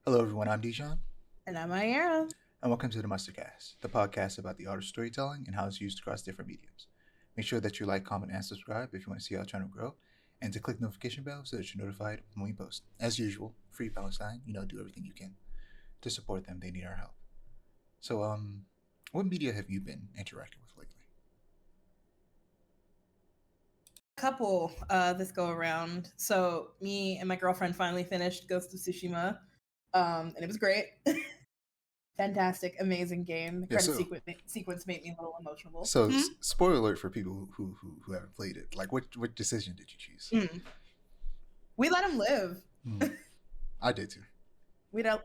Hello, everyone. I'm Dijon, And I'm Aiara. and welcome to the Mustardcast, the podcast about the art of storytelling and how it's used across different mediums. Make sure that you like, comment, and subscribe if you want to see our channel grow, and to click the notification bell so that you're notified when we post. As usual, free Palestine. Do everything you can to support them. They need our help. So, what media have you been interacting with lately? Couple this go around. So me and my girlfriend finally finished Ghost of Tsushima. And it was great. Fantastic, amazing game. The Yeah. credit So, sequence made me a little emotional. so spoiler alert for people who haven't played it. Like, what decision did you choose? We let him live. I did too. We don't.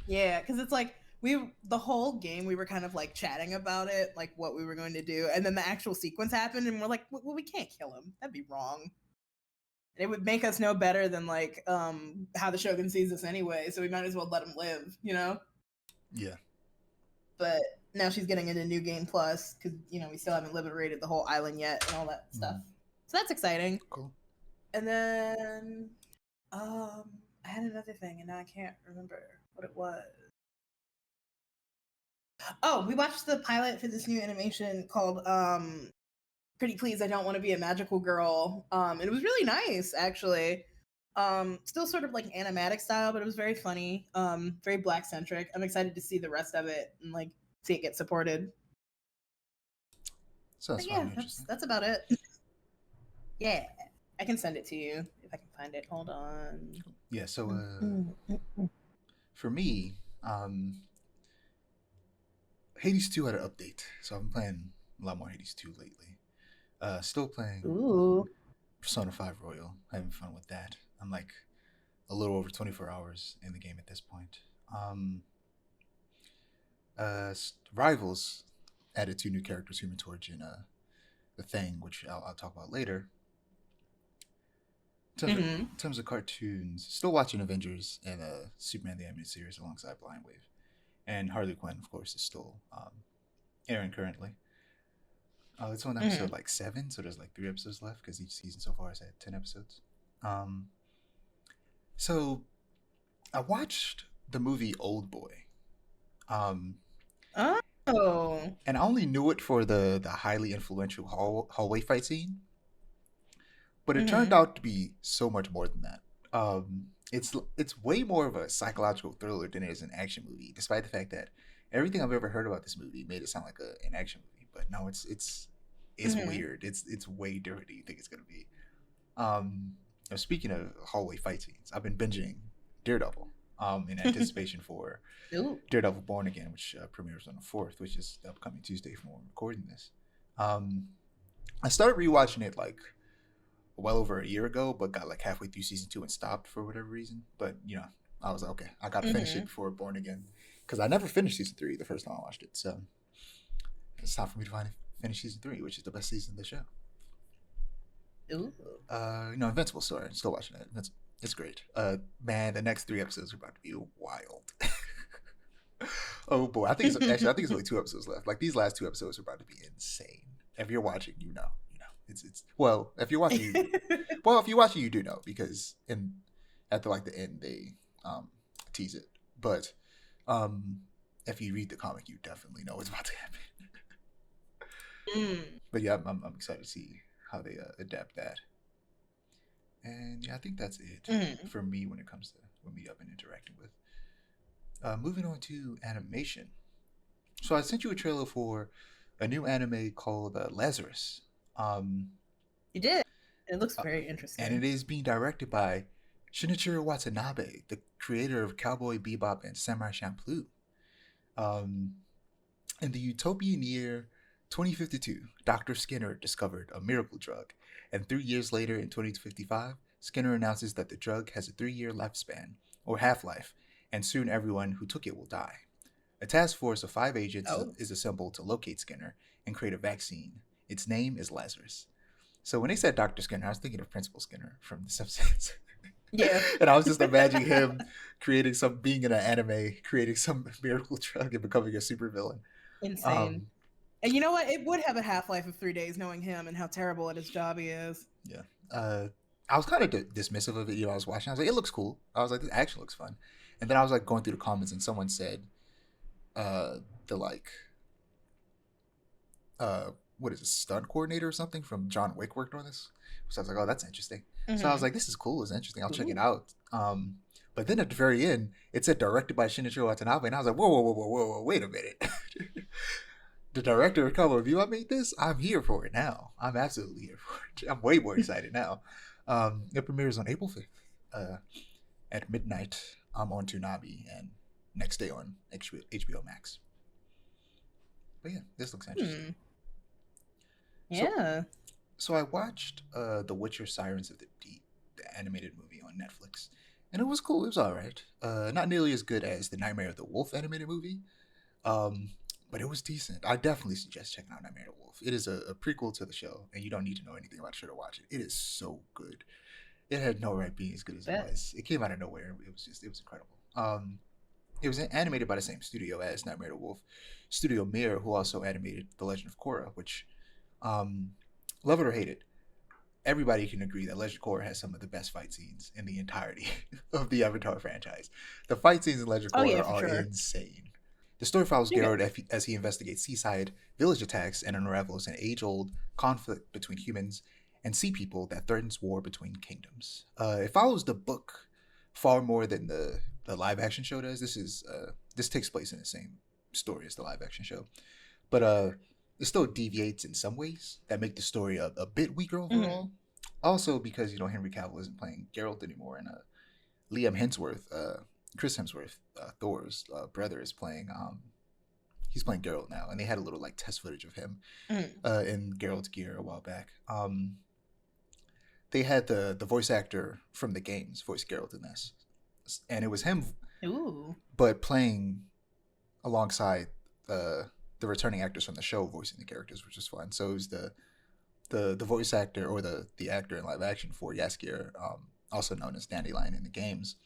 Yeah, because it's like the whole game we were kind of like chatting about it, like what we were going to do, and then the actual sequence happened, and we're like, well, we can't kill him. That'd be wrong. It would make us no better than like how the Shogun sees us anyway, so we might as well let him live, Yeah. But now she's getting into New Game Plus because we still haven't liberated the whole island yet and all that stuff. So that's exciting. Cool. And then I had another thing and now I can't remember what it was. Oh, we watched the pilot for this new animation called Pretty Please I Don't Want to Be a Magical Girl. It was really nice actually. Still sort of like animatic style, but it was very funny. Very black centric. I'm excited to see the rest of it and like see it get supported. Sounds But yeah, interesting. that's about it. Yeah, I can send it to you if I can find it. Hold on. Yeah. So, for me, Hades 2 had an update, so I've been playing a lot more Hades 2 lately. Still playing Ooh. Persona 5 Royal, having fun with that. I'm like a little over 24 hours in the game at this point. Rivals added two new characters, Human Torch and the Thing, which I'll talk about later. In terms of cartoons, still watching Avengers and Superman the Animated Series alongside Blind Wave. And Harley Quinn, of course, is still airing currently. It's on episode like 7, so there's like 3 episodes left because each season so far has had 10 episodes. So I watched the movie Old Boy. Oh. And I only knew it for the highly influential hallway fight scene, but it turned out to be so much more than that. It's way more of a psychological thriller than it is an action movie, despite the fact that everything I've ever heard about this movie made it sound like an action movie. But no, it's weird. It's way different than you think it's gonna be. Speaking of hallway fight scenes, I've been binging Daredevil in anticipation for Daredevil Born Again, which premieres on the 4th, which is the upcoming Tuesday from when we're recording this. I started rewatching it like well over a year ago, but got like halfway through season 2 and stopped for whatever reason. But I was like, okay, I gotta finish it before Born Again, because I never finished season 3 the first time I watched it. So it's time for me to finish season 3, which is the best season of the show. Ooh. Invincible story. Still watching it. It's great. Man, the next 3 episodes are about to be wild. Oh boy, I think it's only 2 episodes left. Like these last 2 episodes are about to be insane. If you're watching, it's well. If you're watching, you do know because at the end they tease it. But if you read the comic, you definitely know what's about to happen. But yeah, I'm excited to see how they adapt that. And yeah, I think that's it for me when it comes to what media I've been interacting with. Moving on to animation. So I sent you a trailer for a new anime called Lazarus. You did. It looks very interesting. And it is being directed by Shinichiro Watanabe, the creator of Cowboy Bebop and Samurai Champloo. In the utopian year 2052, Dr. Skinner discovered a miracle drug, and 3 years later in 2055, Skinner announces that the drug has a 3-year lifespan, or half-life, and soon everyone who took it will die. A task force of 5 agents is assembled to locate Skinner and create a vaccine. Its name is Lazarus. So when they said Dr. Skinner, I was thinking of Principal Skinner from The Simpsons. Yeah. And I was just imagining him being in an anime, creating some miracle drug and becoming a supervillain. Insane. And you know what? It would have a half-life of 3 days knowing him and how terrible at his job he is. Yeah. I was kind of dismissive of it. I was watching. I was like, it looks cool. I was like, this action looks fun. And then I was like going through the comments, and someone said, the like, uh, what is it, stunt coordinator or something from John Wick worked on this. So I was like, oh, that's interesting. So I was Mm-hmm. like, this is cool. It's interesting. I'll check it Ooh. out. But then at the very end, it said directed by Shinichiro Watanabe, and I was like, whoa, whoa, whoa, whoa, whoa, whoa, wait a minute. The director of Color Review, I made this. I'm here for it now. I'm absolutely here for it. I'm way more excited now. It premieres on April 5th at midnight. I'm on Toonami, and next day on HBO Max. But yeah, this looks interesting. Hmm. So, Yeah. so I watched The Witcher: Sirens of the Deep, the animated movie on Netflix, and it was cool. It was all right. Not nearly as good as the Nightmare of the Wolf animated movie, um, but it was decent. I definitely suggest checking out Nightmare of the Wolf. It is a prequel to the show, and you don't need to know anything about the show to watch it. It is so good. It had no right being as good as it Bet. was. It came out of nowhere. It was incredible. It was animated by the same studio as Nightmare of the Wolf, Studio Mir, who also animated The Legend of Korra, which, um, love it or hate it, everybody can agree that Legend of Korra has some of the best fight scenes in the entirety of the Avatar franchise. The fight scenes in Legend of Oh yeah, Korra for are sure. insane. The story follows You're good. Geralt as he investigates seaside village attacks and unravels an age-old conflict between humans and sea people that threatens war between kingdoms. It follows the book far more than the live-action show does. This takes place in the same story as the live-action show, but it still deviates in some ways that make the story a bit weaker Mm-hmm. overall. Also, because Henry Cavill isn't playing Geralt anymore, and Liam Hemsworth, Chris Hemsworth, Thor's brother, is playing. He's playing Geralt now, and they had a little like test footage of him Mm-hmm. in Geralt's gear a while back. They had the voice actor from the games voice Geralt in this, and it was him, Ooh. but playing alongside the returning actors from the show voicing the characters, which was fun. So it was the voice actor or the actor in live action for Jaskier, also known as Dandelion in the games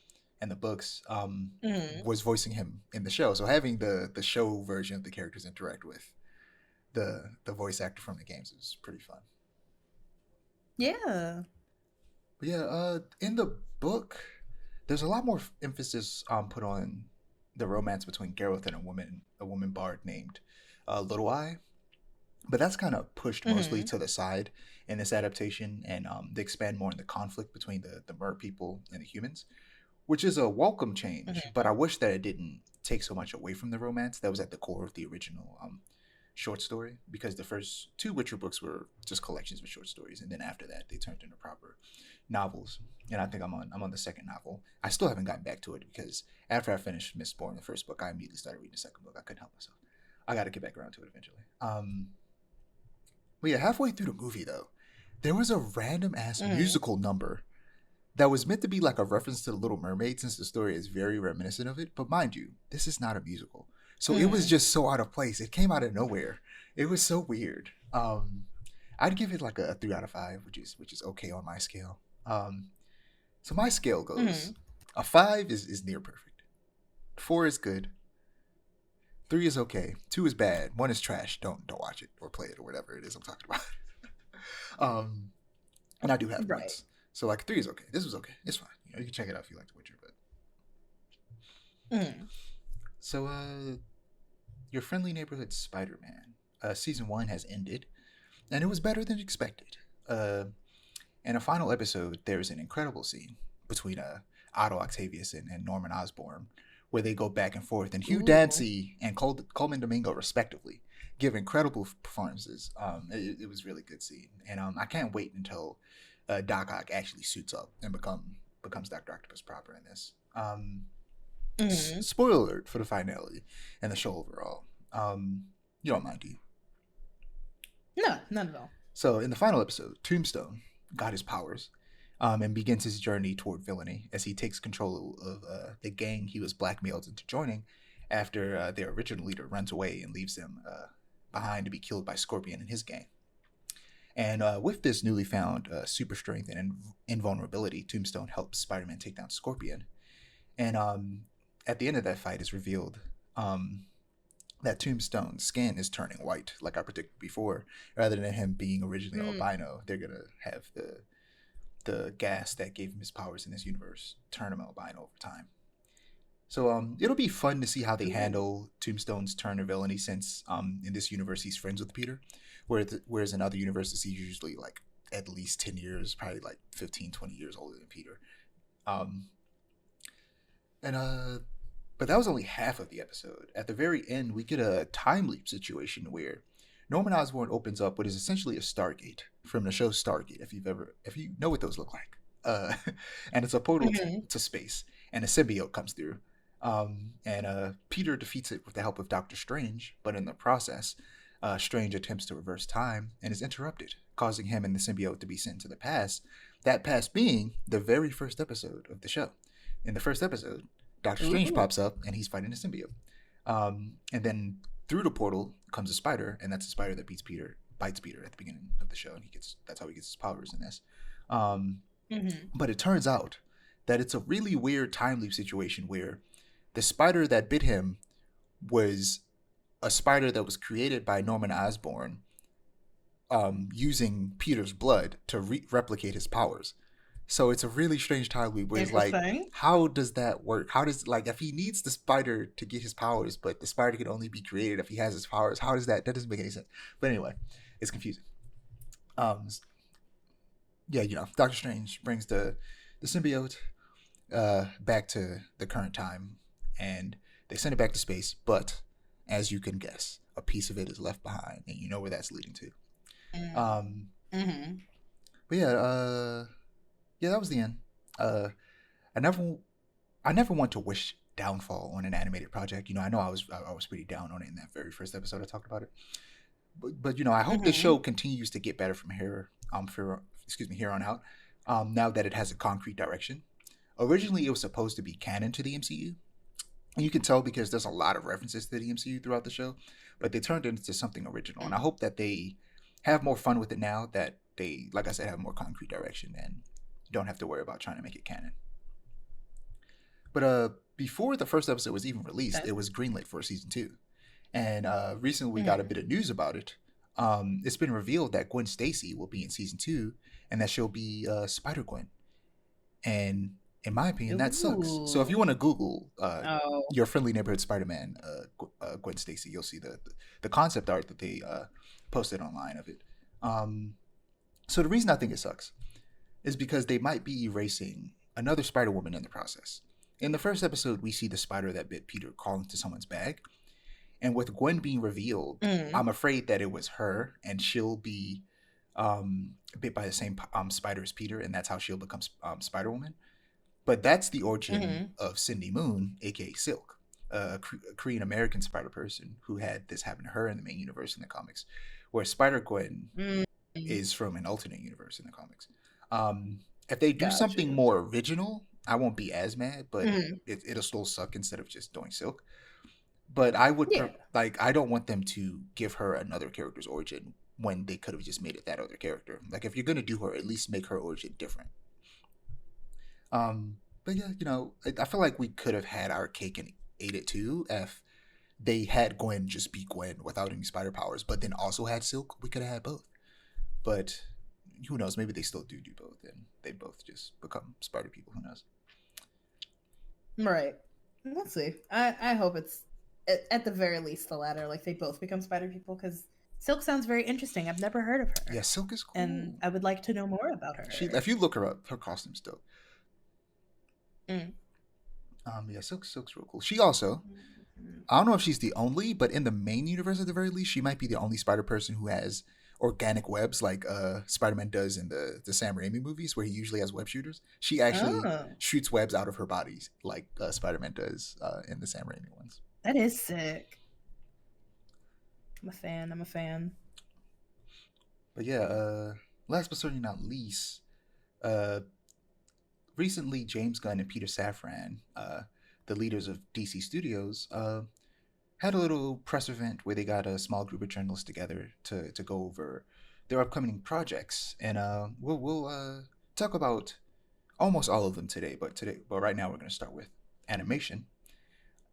and the books, Mm-hmm. was voicing him in the show. So having the show version of the characters interact with the voice actor from the games is pretty fun. Yeah. But yeah, in the book, there's a lot more emphasis put on the romance between Gareth and a woman bard named Little Eye. But that's kind of pushed mostly Mm-hmm. to the side in this adaptation, and they expand more on the conflict between the mer people and the humans, which is a welcome change. Mm-hmm. But I wish that it didn't take so much away from the romance that was at the core of the original short story, because the first two Witcher books were just collections of short stories, and then after that they turned into proper novels. And I think I'm on the second novel. I still haven't gotten back to it because after I finished Mistborn, the first book, I immediately started reading the second book. I couldn't help myself. I got to get back around to it eventually. But yeah, halfway through the movie though, there was a random ass Mm-hmm. musical number that was meant to be like a reference to the Little Mermaid, since the story is very reminiscent of it. But mind you, this is not a musical, so it was Mm-hmm. just so out of place. It came out of nowhere. It was so weird. I'd give it like a 3 out of 5, which is okay on my scale. Um, so my scale Mm-hmm. goes: a 5 is near perfect, 4 is good, 3 is okay, 2 is bad, 1 is trash. Don't watch it or play it or whatever it is I'm talking about. um, and I do have Right. points. So like 3 is okay. This was okay. It's fine. You can check it out if you like The Witcher. But Mm-hmm. so your friendly neighborhood Spider-Man, season 1 has ended, and it was better than expected. Uh, in a final episode, there's an incredible scene between Otto Octavius and Norman Osborn, where they go back and forth, and Hugh Ooh. Dancy and Coleman Domingo, respectively, give incredible performances. It was really good scene, and I can't wait until Doc Ock actually suits up and becomes Doctor Octopus proper in this. Mm-hmm. Spoiler alert for the finale and the show overall. You don't mind, do you? No, not at all. So in the final episode, Tombstone got his powers, and begins his journey toward villainy as he takes control of the gang he was blackmailed into joining after their original leader runs away and leaves them behind to be killed by Scorpion and his gang. And with this newly found super strength and invulnerability, Tombstone helps Spider-Man take down Scorpion. And at the end of that fight, is revealed um, that Tombstone's skin is turning white, like I predicted before. Rather than him being originally Mm. albino, they're gonna have the gas that gave him his powers in this universe turn him albino over time. So it'll be fun to see how they Ooh. handle Tombstone's turn of villainy, since in this universe he's friends with Peter, whereas in other universes he's usually like at least 10 years, probably like 15, 20 years older than Peter. Um, and But that was only half of the episode. At the very end, we get a time leap situation where Norman Osborn opens up what is essentially a Stargate from the show Stargate, if you know what those look like. Uh, and it's a portal Mhm. to space, and a symbiote comes through. And Peter defeats it with the help of Doctor Strange, but in the process, Strange attempts to reverse time and is interrupted, causing him and the symbiote to be sent to the past. That past being the very first episode of the show. In the first episode, Doctor Strange Ooh. pops up and he's fighting a symbiote. And then through the portal comes a spider, and that's a spider that bites Peter at the beginning of the show, and that's how he gets his powers in this. Um, Mhm. but it turns out that it's a really weird time leap situation where the spider that bit him was a spider that was created by Norman Osborn, using Peter's blood to replicate his powers. So it's a really strange time loop where it's like, Interesting. how does that work? How does, like, if he needs the spider to get his powers, but the spider can only be created if he has his powers? How does that? That doesn't make any sense. But anyway, it's confusing. Um, yeah, Doctor Strange brings the symbiote back to the current time, and they send it back to space. But as you can guess, a piece of it is left behind, and you know where that's leading to. Um, Mm-hmm. but yeah, that was the end. Uh, I never I never want to wish downfall on an animated project. I know I was pretty down on it in that very first episode I talked about it. But I hope the Mm-hmm. show continues to get better from here on out. Now that it has a concrete direction. Originally, it was supposed to be canon to the MCU, and you can tell because there's a lot of references to the MCU throughout the show. But they turned it into something original, and I hope that they have more fun with it now that they, like I said, have more concrete direction and don't have to worry about trying to make it canon. But before the first episode was even released, Okay. it was greenlit for season two, and recently we got a Mm-hmm. bit of news about it. It's been revealed that Gwen Stacy will be in season two, and that she'll be Spider Gwen. And in my opinion, that sucks. So if you Ooh. want to Google Oh. your friendly neighborhood Spider-Man, Gwen Stacy, you'll see the concept art that they posted online of it. So the reason I think it sucks is because they might be erasing another Spider Woman in the process. In the first episode, we see the spider that bit Peter crawl into someone's bag, and with Gwen being revealed, Mm. I'm afraid that it was her, and she'll be bit by the same spider as Peter, and that's how she'll become Spider Woman. But that's the origin Mm-hmm. of Cindy Moon, aka Silk, a Korean American Spider Person who had this happen to her in the main universe in the comics, where Spider Gwen Mm. is from an alternate universe in the comics. If they do Got something you. more original, I won't be as mad, but Mm-hmm. it'll still suck instead of just doing Silk. But I would Yeah. I don't want them to give her another character's origin when they could have just made it that other character. Like if you're gonna do her, at least make her origin different. But yeah, I feel like we could have had our cake and ate it too if they had Gwen just be Gwen without any spider powers, but then also had Silk. We could have had both. But who knows? Maybe they still do both, and they both just become spider people. Who knows? Right. We'll see. I hope it's at the very least the latter. Like they both become spider people because Silk sounds very interesting. I've never heard of her, Yeah, Silk is and cool. I would like to know more about If her. you look her up, her costume's dope. Mm. Yeah, Silk's real cool. She also, I don't know if she's the only, but in the main universe at the very least, she might be the only spider person who has organic webs like Spider-Man does in the Sam Raimi movies, where he usually has web shooters. She actually Oh, shoots webs out of her body like Spider-Man does in the Sam Raimi ones. that is sick. I'm a fan. I'm a fan. But yeah, last but certainly not least, uh, recently James Gunn and Peter Safran, the leaders of DC Studios, had a little press event where they got a small group of journalists together to go over their upcoming projects, and we'll talk about almost all of them today. But right now we're going to start with animation,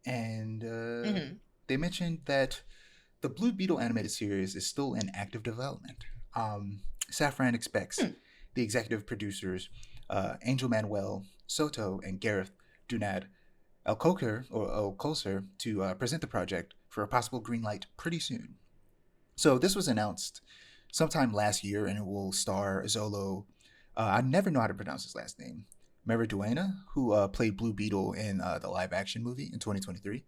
and Mm-hmm. they mentioned that the Blue Beetle animated series is still in active development. Safran expects Hmm. the executive producers, Angel Manuel Soto and Gareth Dunad, Alcocer to present the project for a possible green light pretty soon. So this was announced sometime last year, and it will star Zolo. I never know how to pronounce his last name. Meriduena, who played Blue Beetle in the live action movie in 2023,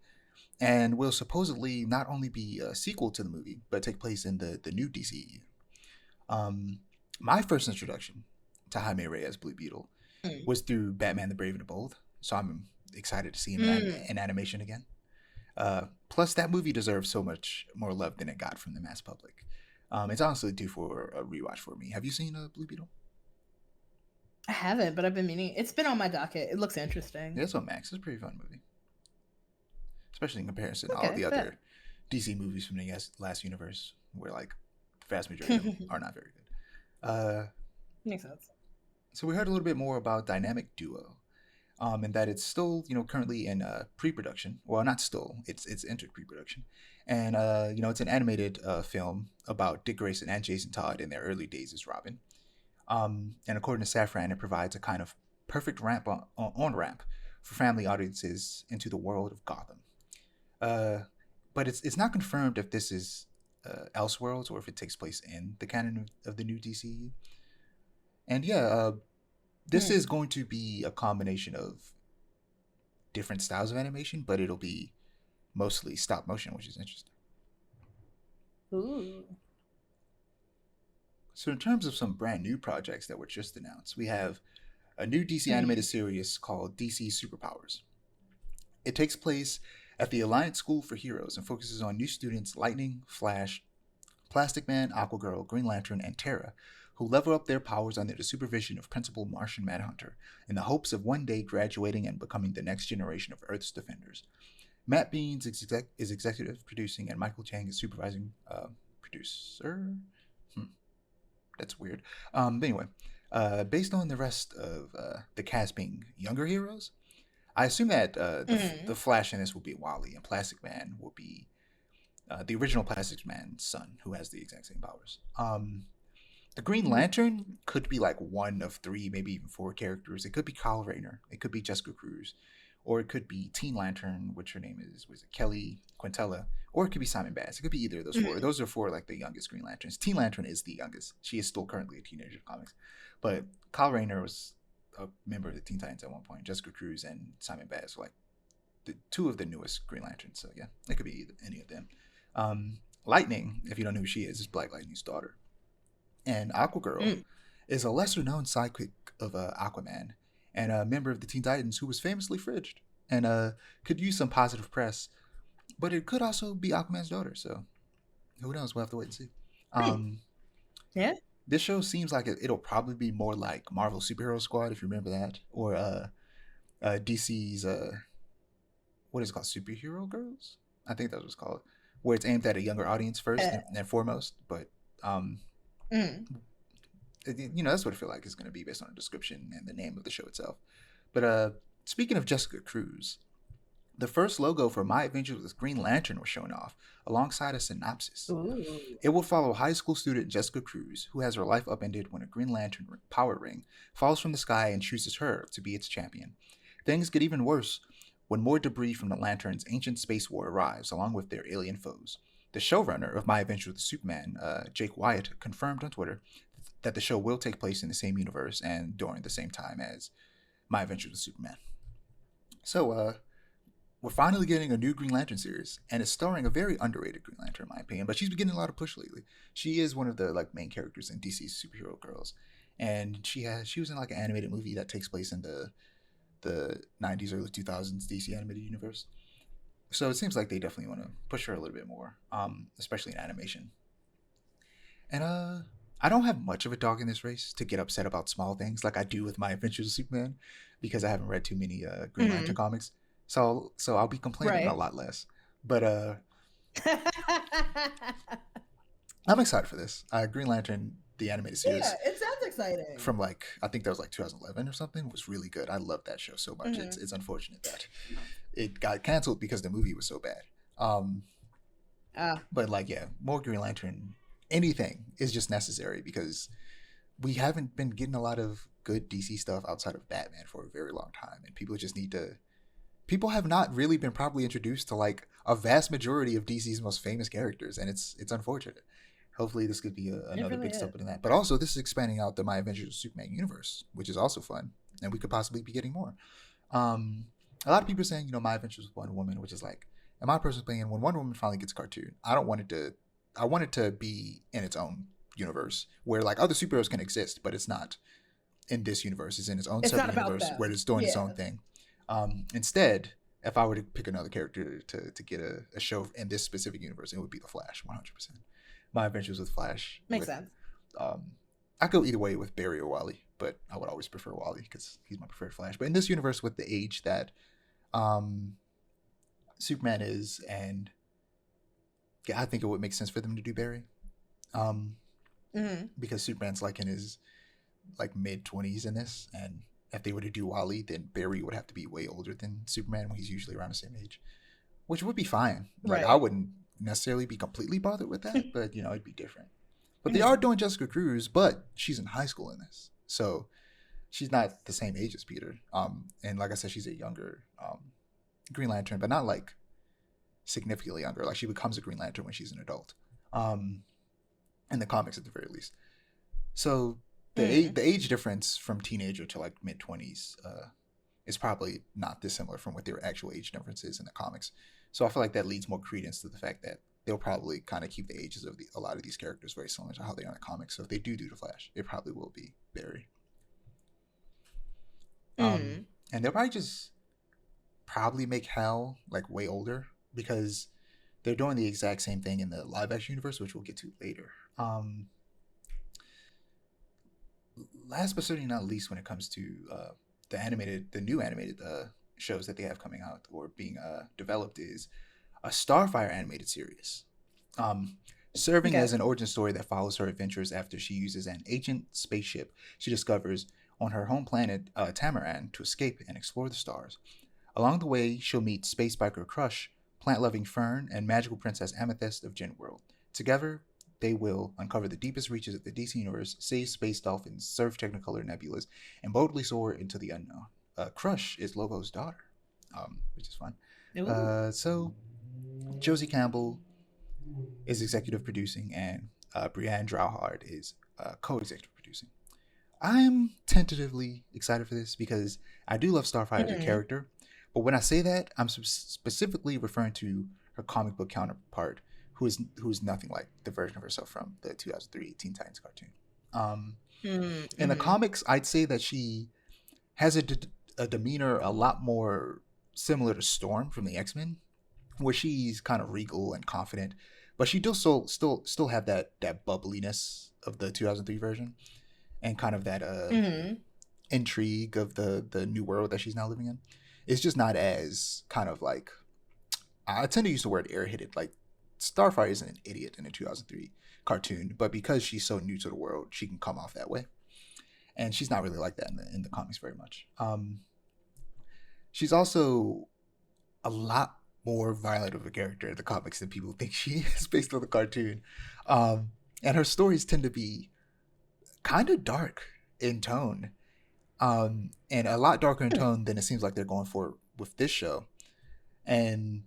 and will supposedly not only be a sequel to the movie, but take place in the new DCEU. Um, my first introduction to Jaime Reyes Blue Beetle Mm. was through Batman the Brave and the Bold, so I'm excited to see him Mm. in animation again. Plus, that movie deserves so much more love than it got from the mass public. It's honestly due for a rewatch for me. Have you seen Blue Beetle? I haven't, but I've been meaning. It's been on my docket. It looks interesting. Yeah, it's on Max. It's a pretty fun movie, especially in comparison to all Okay, the bet. other DC movies from the last universe, where like the vast majority of them are not very good. Makes sense. So we heard a little bit more about Dynamic Duo, and that it's still currently in pre-production. Well, not still. It's entered pre-production, and it's an animated film about Dick Grayson and Jason Todd in their early days as Robin. And according to Safran, it provides a kind of perfect on ramp for family audiences into the world of Gotham. Uh, but it's not confirmed if this is Elseworlds or if it takes place in the canon of the new DCU. And yeah, this is going to be a combination of different styles of animation, but it'll be mostly stop motion, which is interesting. Ooh. So, in terms of some brand new projects that were just announced, we have a new DC animated series called DC Superpowers. It takes place at the Alliance School for Heroes and focuses on new students Lightning, Flash, Plastic Man, Aquagirl, Green Lantern, and Terra, who level up their powers under the supervision of Principal Martian Manhunter in the hopes of one day graduating and becoming the next generation of Earth's defenders. Matt Beans is executive producing, and Michael Chang is supervising producer. That's weird. Anyway, based on the rest of the cast being younger heroes, I assume that the Flash in this will be Wally, and Plastic Man will be the original Plastic Man's son, who has the exact same powers. The Green Lantern could be like one of three, maybe even four characters. It could be Kyle Rayner. It could be Jessica Cruz. Or it could be Teen Lantern, which her name is, was it Kelly Quintella? Or it could be Simon Bass. It could be either of those four. Those are four like the youngest Green Lanterns. Teen Lantern is the youngest. She is still currently a teenager in comics. But Kyle Rayner was a member of the Teen Titans at one point. Jessica Cruz and Simon Bass were like the two of the newest Green Lanterns. So yeah, it could be any of them. Lightning, if you don't know who she is Black Lightning's daughter. And Aquagirl is a lesser known sidekick of Aquaman and a member of the Teen Titans who was famously fridged and could use some positive press. But it could also be Aquaman's daughter, so who knows? We'll have to wait and see. Yeah. This show seems like it'll probably be more like Marvel Superhero Squad, if you remember that, or DC's what is it called, Superhero Girls? I think that's what it's called, where it's aimed at a younger audience first and foremost. But that's what I feel like it's going to be based on the description and the name of the show itself. But speaking of Jessica Cruz, the first logo for My Adventures with Green Lantern was shown off, alongside a synopsis. Ooh. It will follow high school student Jessica Cruz, who has her life upended when a Green Lantern power ring falls from the sky and chooses her to be its champion. Things get even worse when more debris from the Lantern's ancient space war arrives, along with their alien foes. The showrunner of My Adventures with Superman, Jake Wyatt, confirmed on Twitter that the show will take place in the same universe and during the same time as My Adventures with Superman. So, we're finally getting a new Green Lantern series, and it's starring a very underrated Green Lantern, in my opinion. But she's been getting a lot of push lately. She is one of the main characters in DC's Superhero Girls, and she was in an animated movie that takes place in the 90s, early 2000s DC animated universe. So it seems like they definitely want to push her a little bit more, especially in animation. And I don't have much of a dog in this race to get upset about small things like I do with My Adventures with Superman, because I haven't read too many Green Lantern comics. So I'll be complaining a lot less. But I'm excited for this. Green Lantern, the animated series. Yeah, it sounds exciting. From I think that was 2011 or something, was really good. I love that show so much. It's unfortunate that it got canceled because the movie was so bad. But more Green Lantern, anything is just necessary, because we haven't been getting a lot of good DC stuff outside of Batman for a very long time, and people just need to people have not really been properly introduced to like a vast majority of DC's most famous characters, and it's unfortunate. Hopefully, this could be It another really big is. step in that. But also, this is expanding out the My Adventures Superman universe, which is also fun, and we could possibly be getting more. Um, a lot of people are saying, My Adventures with Wonder Woman, which is like, in my personal opinion, when Wonder Woman finally gets a cartoon, I don't want it to. I want it to be in its own universe where like other superheroes can exist, but it's not in this universe. It's in its own It's not separate about universe where them. it's doing its Yeah. own thing. Instead, if I were to pick another character to get a show in this specific universe, it would be the Flash, 100%. My Adventures with Flash. Makes sense. I go either way with Barry or Wally, but I would always prefer Wally because he's my preferred Flash. But in this universe, with the age that um, Superman is, and yeah, I think it would make sense for them to do Barry, because Superman's like in his like mid-20s in this, and if they were to do Wally, then Barry would have to be way older than Superman when he's usually around the same age, which would be fine. Like I Right. wouldn't necessarily be completely bothered with that, but it'd be different. But they are doing Jessica Cruz, but she's in high school in this, so she's not the same age as Peter. And like I said, she's a younger Green Lantern, but not like significantly younger. Like she becomes a Green Lantern when she's an adult, in the comics at the very least. So the age difference from teenager to like mid-20s is probably not dissimilar from what their actual age difference is in the comics. So I feel like that leads more credence to the fact that they'll probably kind of keep the ages of a lot of these characters very similar to how they are in the comics. So if they do the Flash, it probably will be Barry. And they'll probably make Hal like way older because they're doing the exact same thing in the live action universe, which we'll get to later. Last but certainly not least, when it comes to the new animated shows that they have coming out or being developed, is a Starfire animated series, serving as an origin story that follows her adventures after she uses an ancient spaceship she discovers on her home planet Tamaran to escape and explore the stars. Along the way, she'll meet space biker Crush, plant-loving Fern, and magical princess Amethyst of Gen World. Together, they will uncover the deepest reaches of the DC universe, save space dolphins, surf technicolor nebulas, and boldly soar into the unknown. Crush is Lobo's daughter, which is fun. So Josie Campbell is executive producing, and Brianne Drouhard is co-executive producing. I'm tentatively excited for this because I do love Starfire as a character, but when I say that, I'm specifically referring to her comic book counterpart, who is nothing like the version of herself from the 2003 Teen Titans cartoon. In the comics, I'd say that she has a demeanor a lot more similar to Storm from the X-Men, where she's kind of regal and confident, but she does still have that bubbliness of the 2003 version, and kind of that intrigue of the new world that she's now living in. It's just not as kind of like, I tend to use the word airheaded. Like Starfire isn't an idiot in a 2003 cartoon, but because she's so new to the world, she can come off that way, and she's not really like that in the comics very much. She's also a lot more violent of a character in the comics than people think she is based on the cartoon, and her stories tend to be kind of dark in tone, and a lot darker in tone than it seems like they're going for with this show. And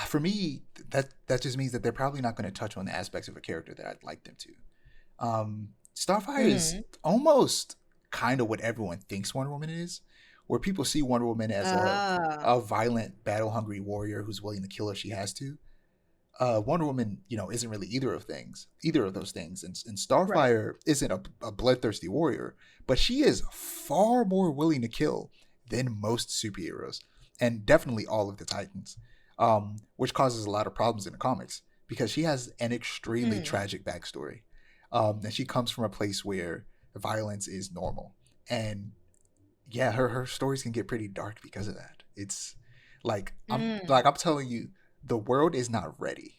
for me, that just means that they're probably not going to touch on the aspects of a character that I'd like them to. Starfire is almost kind of what everyone thinks Wonder Woman is, where people see Wonder Woman as a violent, battle-hungry warrior who's willing to kill if she has to. Wonder Woman, isn't really either of those things. And Starfire isn't a bloodthirsty warrior, but she is far more willing to kill than most superheroes, and definitely all of the Titans, which causes a lot of problems in the comics because she has an extremely tragic backstory. And she comes from a place where violence is normal, and yeah, her stories can get pretty dark because of that. It's like I'm telling you, the world is not ready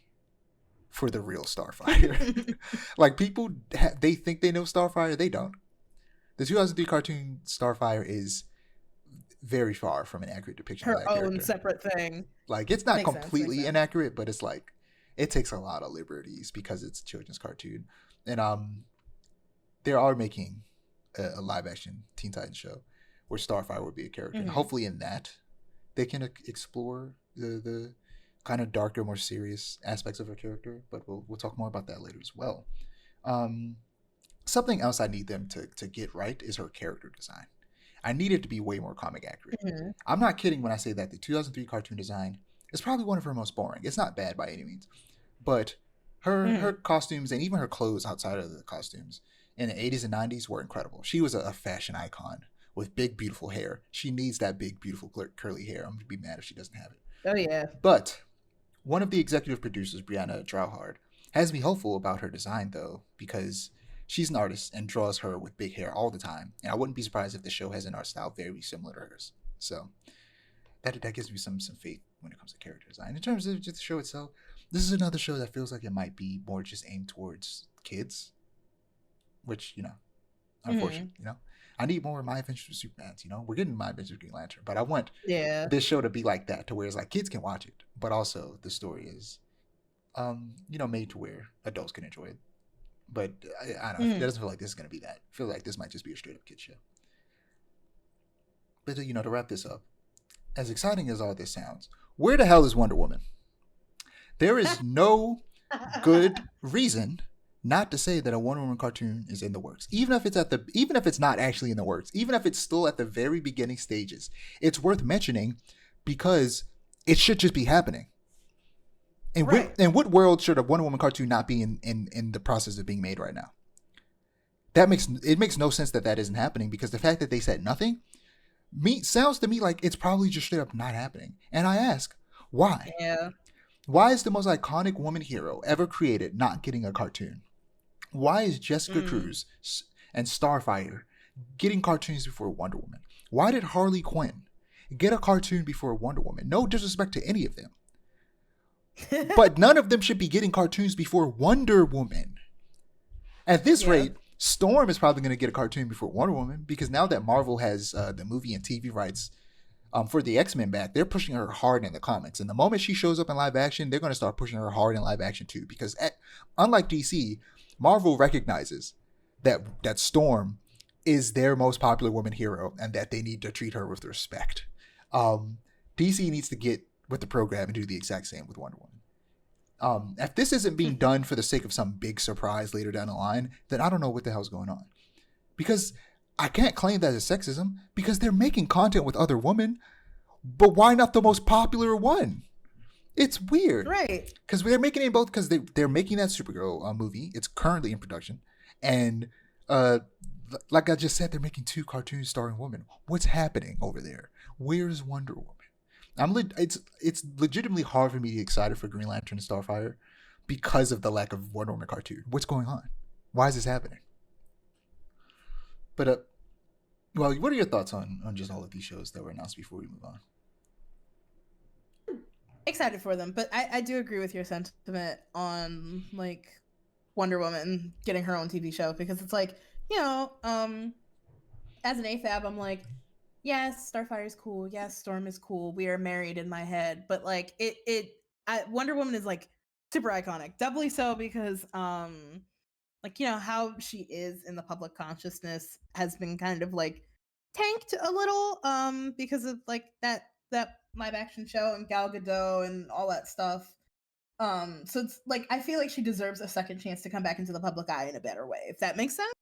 for the real Starfire. Like people, they think they know Starfire, they don't. The 2003 cartoon Starfire is very far from an accurate depiction of that character. Her own separate thing. Like it's not completely inaccurate, but it's like it takes a lot of liberties because it's a children's cartoon, and they are making a live action Teen Titans show where Starfire would be a character, and hopefully in that they can explore the kind of darker, more serious aspects of her character. But we'll talk more about that later as well. Um, Something else I need them to get right is her character design. I need it to be way more comic accurate. Mm-hmm. I'm not kidding when I say that the 2003 cartoon design is probably one of her most boring. It's not bad by any means, but her costumes and even her clothes outside of the costumes in the 80s and 90s were incredible. She was a fashion icon with big beautiful hair. She needs that big beautiful curly hair. I'm gonna be mad if she doesn't have it. Oh yeah. But one of the executive producers, Brianna Drouhard, has me hopeful about her design though, because she's an artist and draws her with big hair all the time, and I wouldn't be surprised if the show has an art style very similar to hers. So that gives me some faith when it comes to character design. In terms of just the show itself, this is another show that feels like it might be more just aimed towards kids, which unfortunate. I need more of My Adventures with Supermans. We're getting My Adventures with Green Lantern, but I want this show to be like that, to where it's like kids can watch it, but also the story is, made to where adults can enjoy it. But I don't know. It doesn't feel like this is going to be that. I feel like this might just be a straight up kid show. But, to wrap this up, as exciting as all this sounds, where the hell is Wonder Woman? There is no good reason not to say that a Wonder Woman cartoon is in the works. Even if it's not actually in the works, even if it's still at the very beginning stages, it's worth mentioning because it should just be happening. And in what world should a Wonder Woman cartoon not be in the process of being made right now? It makes no sense that isn't happening, because the fact that they said nothing sounds to me like it's probably just straight up not happening. And I ask, why? Yeah. Why is the most iconic woman hero ever created not getting a cartoon? Why is Jessica Cruz and Starfire getting cartoons before Wonder Woman? Why did Harley Quinn get a cartoon before Wonder Woman? No disrespect to any of them. But none of them should be getting cartoons before Wonder Woman. At this rate, Storm is probably going to get a cartoon before Wonder Woman, because now that Marvel has the movie and TV rights for the X-Men back, they're pushing her hard in the comics. And the moment she shows up in live action, they're going to start pushing her hard in live action too. Because unlike DC, Marvel recognizes that Storm is their most popular woman hero and that they need to treat her with respect. DC needs to get with the program and do the exact same with Wonder Woman. If this isn't being done for the sake of some big surprise later down the line, then I don't know what the hell's going on. Because I can't claim that as sexism, because they're making content with other women, but why not the most popular one? It's weird. Right. Because they're making it both, because they're making that Supergirl movie. It's currently in production. And like I just said, they're making 2 cartoons starring women. What's happening over there? Where's Wonder Woman? It's legitimately hard for me to get excited for Green Lantern and Starfire because of the lack of Wonder Woman cartoon. What's going on? Why is this happening? But well, what are your thoughts on just all of these shows that were announced before we move on? Excited for them, but I do agree with your sentiment on like Wonder Woman getting her own TV show, because it's like, as an AFAB, I'm like, yes, Starfire is cool. Yes, Storm is cool. We are married in my head. But like Wonder Woman is like super iconic. Doubly so because how she is in the public consciousness has been kind of like tanked a little because of like that live action show and Gal Gadot and all that stuff. So it's like I feel like she deserves a second chance to come back into the public eye in a better way, if that makes sense.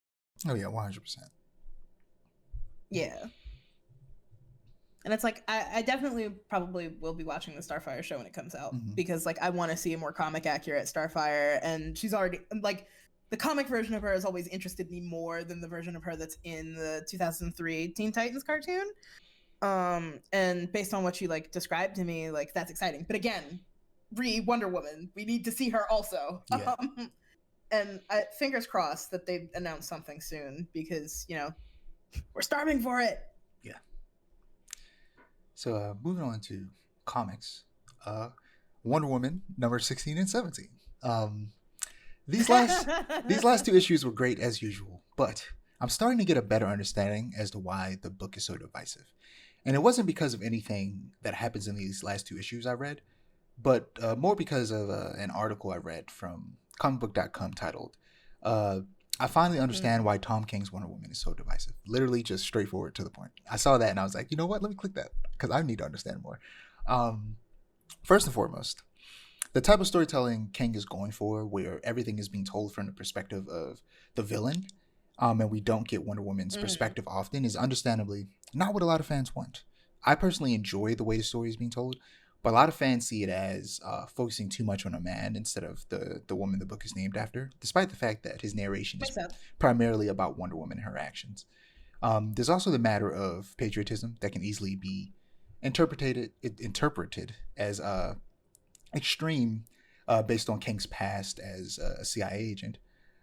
Oh yeah, 100%. Yeah. And it's like I definitely probably will be watching the Starfire show when it comes out, because like I want to see a more comic accurate Starfire, and she's already like the comic version of her has always interested me more than the version of her that's in the 2003 Teen Titans cartoon. And based on what you like described to me, like that's exciting. But again, Wonder Woman, we need to see her also. Yeah. And fingers crossed that they announce something soon, because we're starving for it. Yeah. So moving on to comics, Wonder Woman number 16 and 17. These last 2 issues were great as usual, but I'm starting to get a better understanding as to why the book is so divisive. And it wasn't because of anything that happens in these last 2 issues I read, but more because of an article I read from comicbook.com titled I finally understand why Tom King's Wonder Woman is so divisive. Literally just straightforward to the point. I saw that and I was like, you know what? Let me click that because I need to understand more. Um, First and foremost, the type of storytelling King is going for, where everything is being told from the perspective of the villain, and we don't get Wonder Woman's perspective often, is understandably not what a lot of fans want. I personally enjoy the way the story is being told, but a lot of fans see it as focusing too much on a man instead of the woman the book is named after, despite the fact that his narration is Makes sense. primarily about Wonder Woman and her actions. There's also the matter of patriotism that can easily be interpreted as extreme based on King's past as a CIA agent.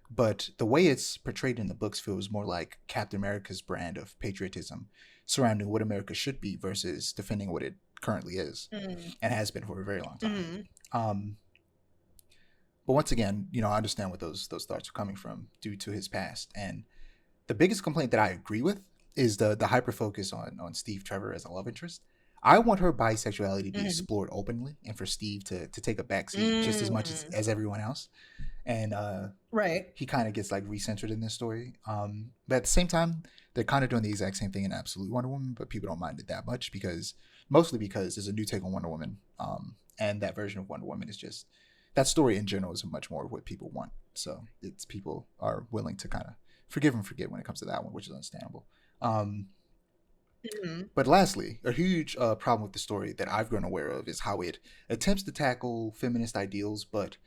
But the way it's portrayed in the books feels more like Captain America's brand of patriotism surrounding what America should be versus defending what it currently is and has been for a very long time. Um, but once again, I understand what those thoughts are coming from due to his past. And the biggest complaint that I agree with is the hyper focus on Steve Trevor as a love interest. I want her bisexuality to be explored openly and for Steve to take a backseat just as much as everyone else. And right, he kind of gets like recentered in this story. But at the same time, they're kind of doing the exact same thing in Absolute Wonder Woman, but people don't mind it that much mostly because there's a new take on Wonder Woman. And that version of Wonder Woman is just, that story in general is much more of what people want. So it's people are willing to kind of forgive and forget when it comes to that one, which is understandable. But lastly, a huge problem with the story that I've grown aware of is how it attempts to tackle feminist ideals, but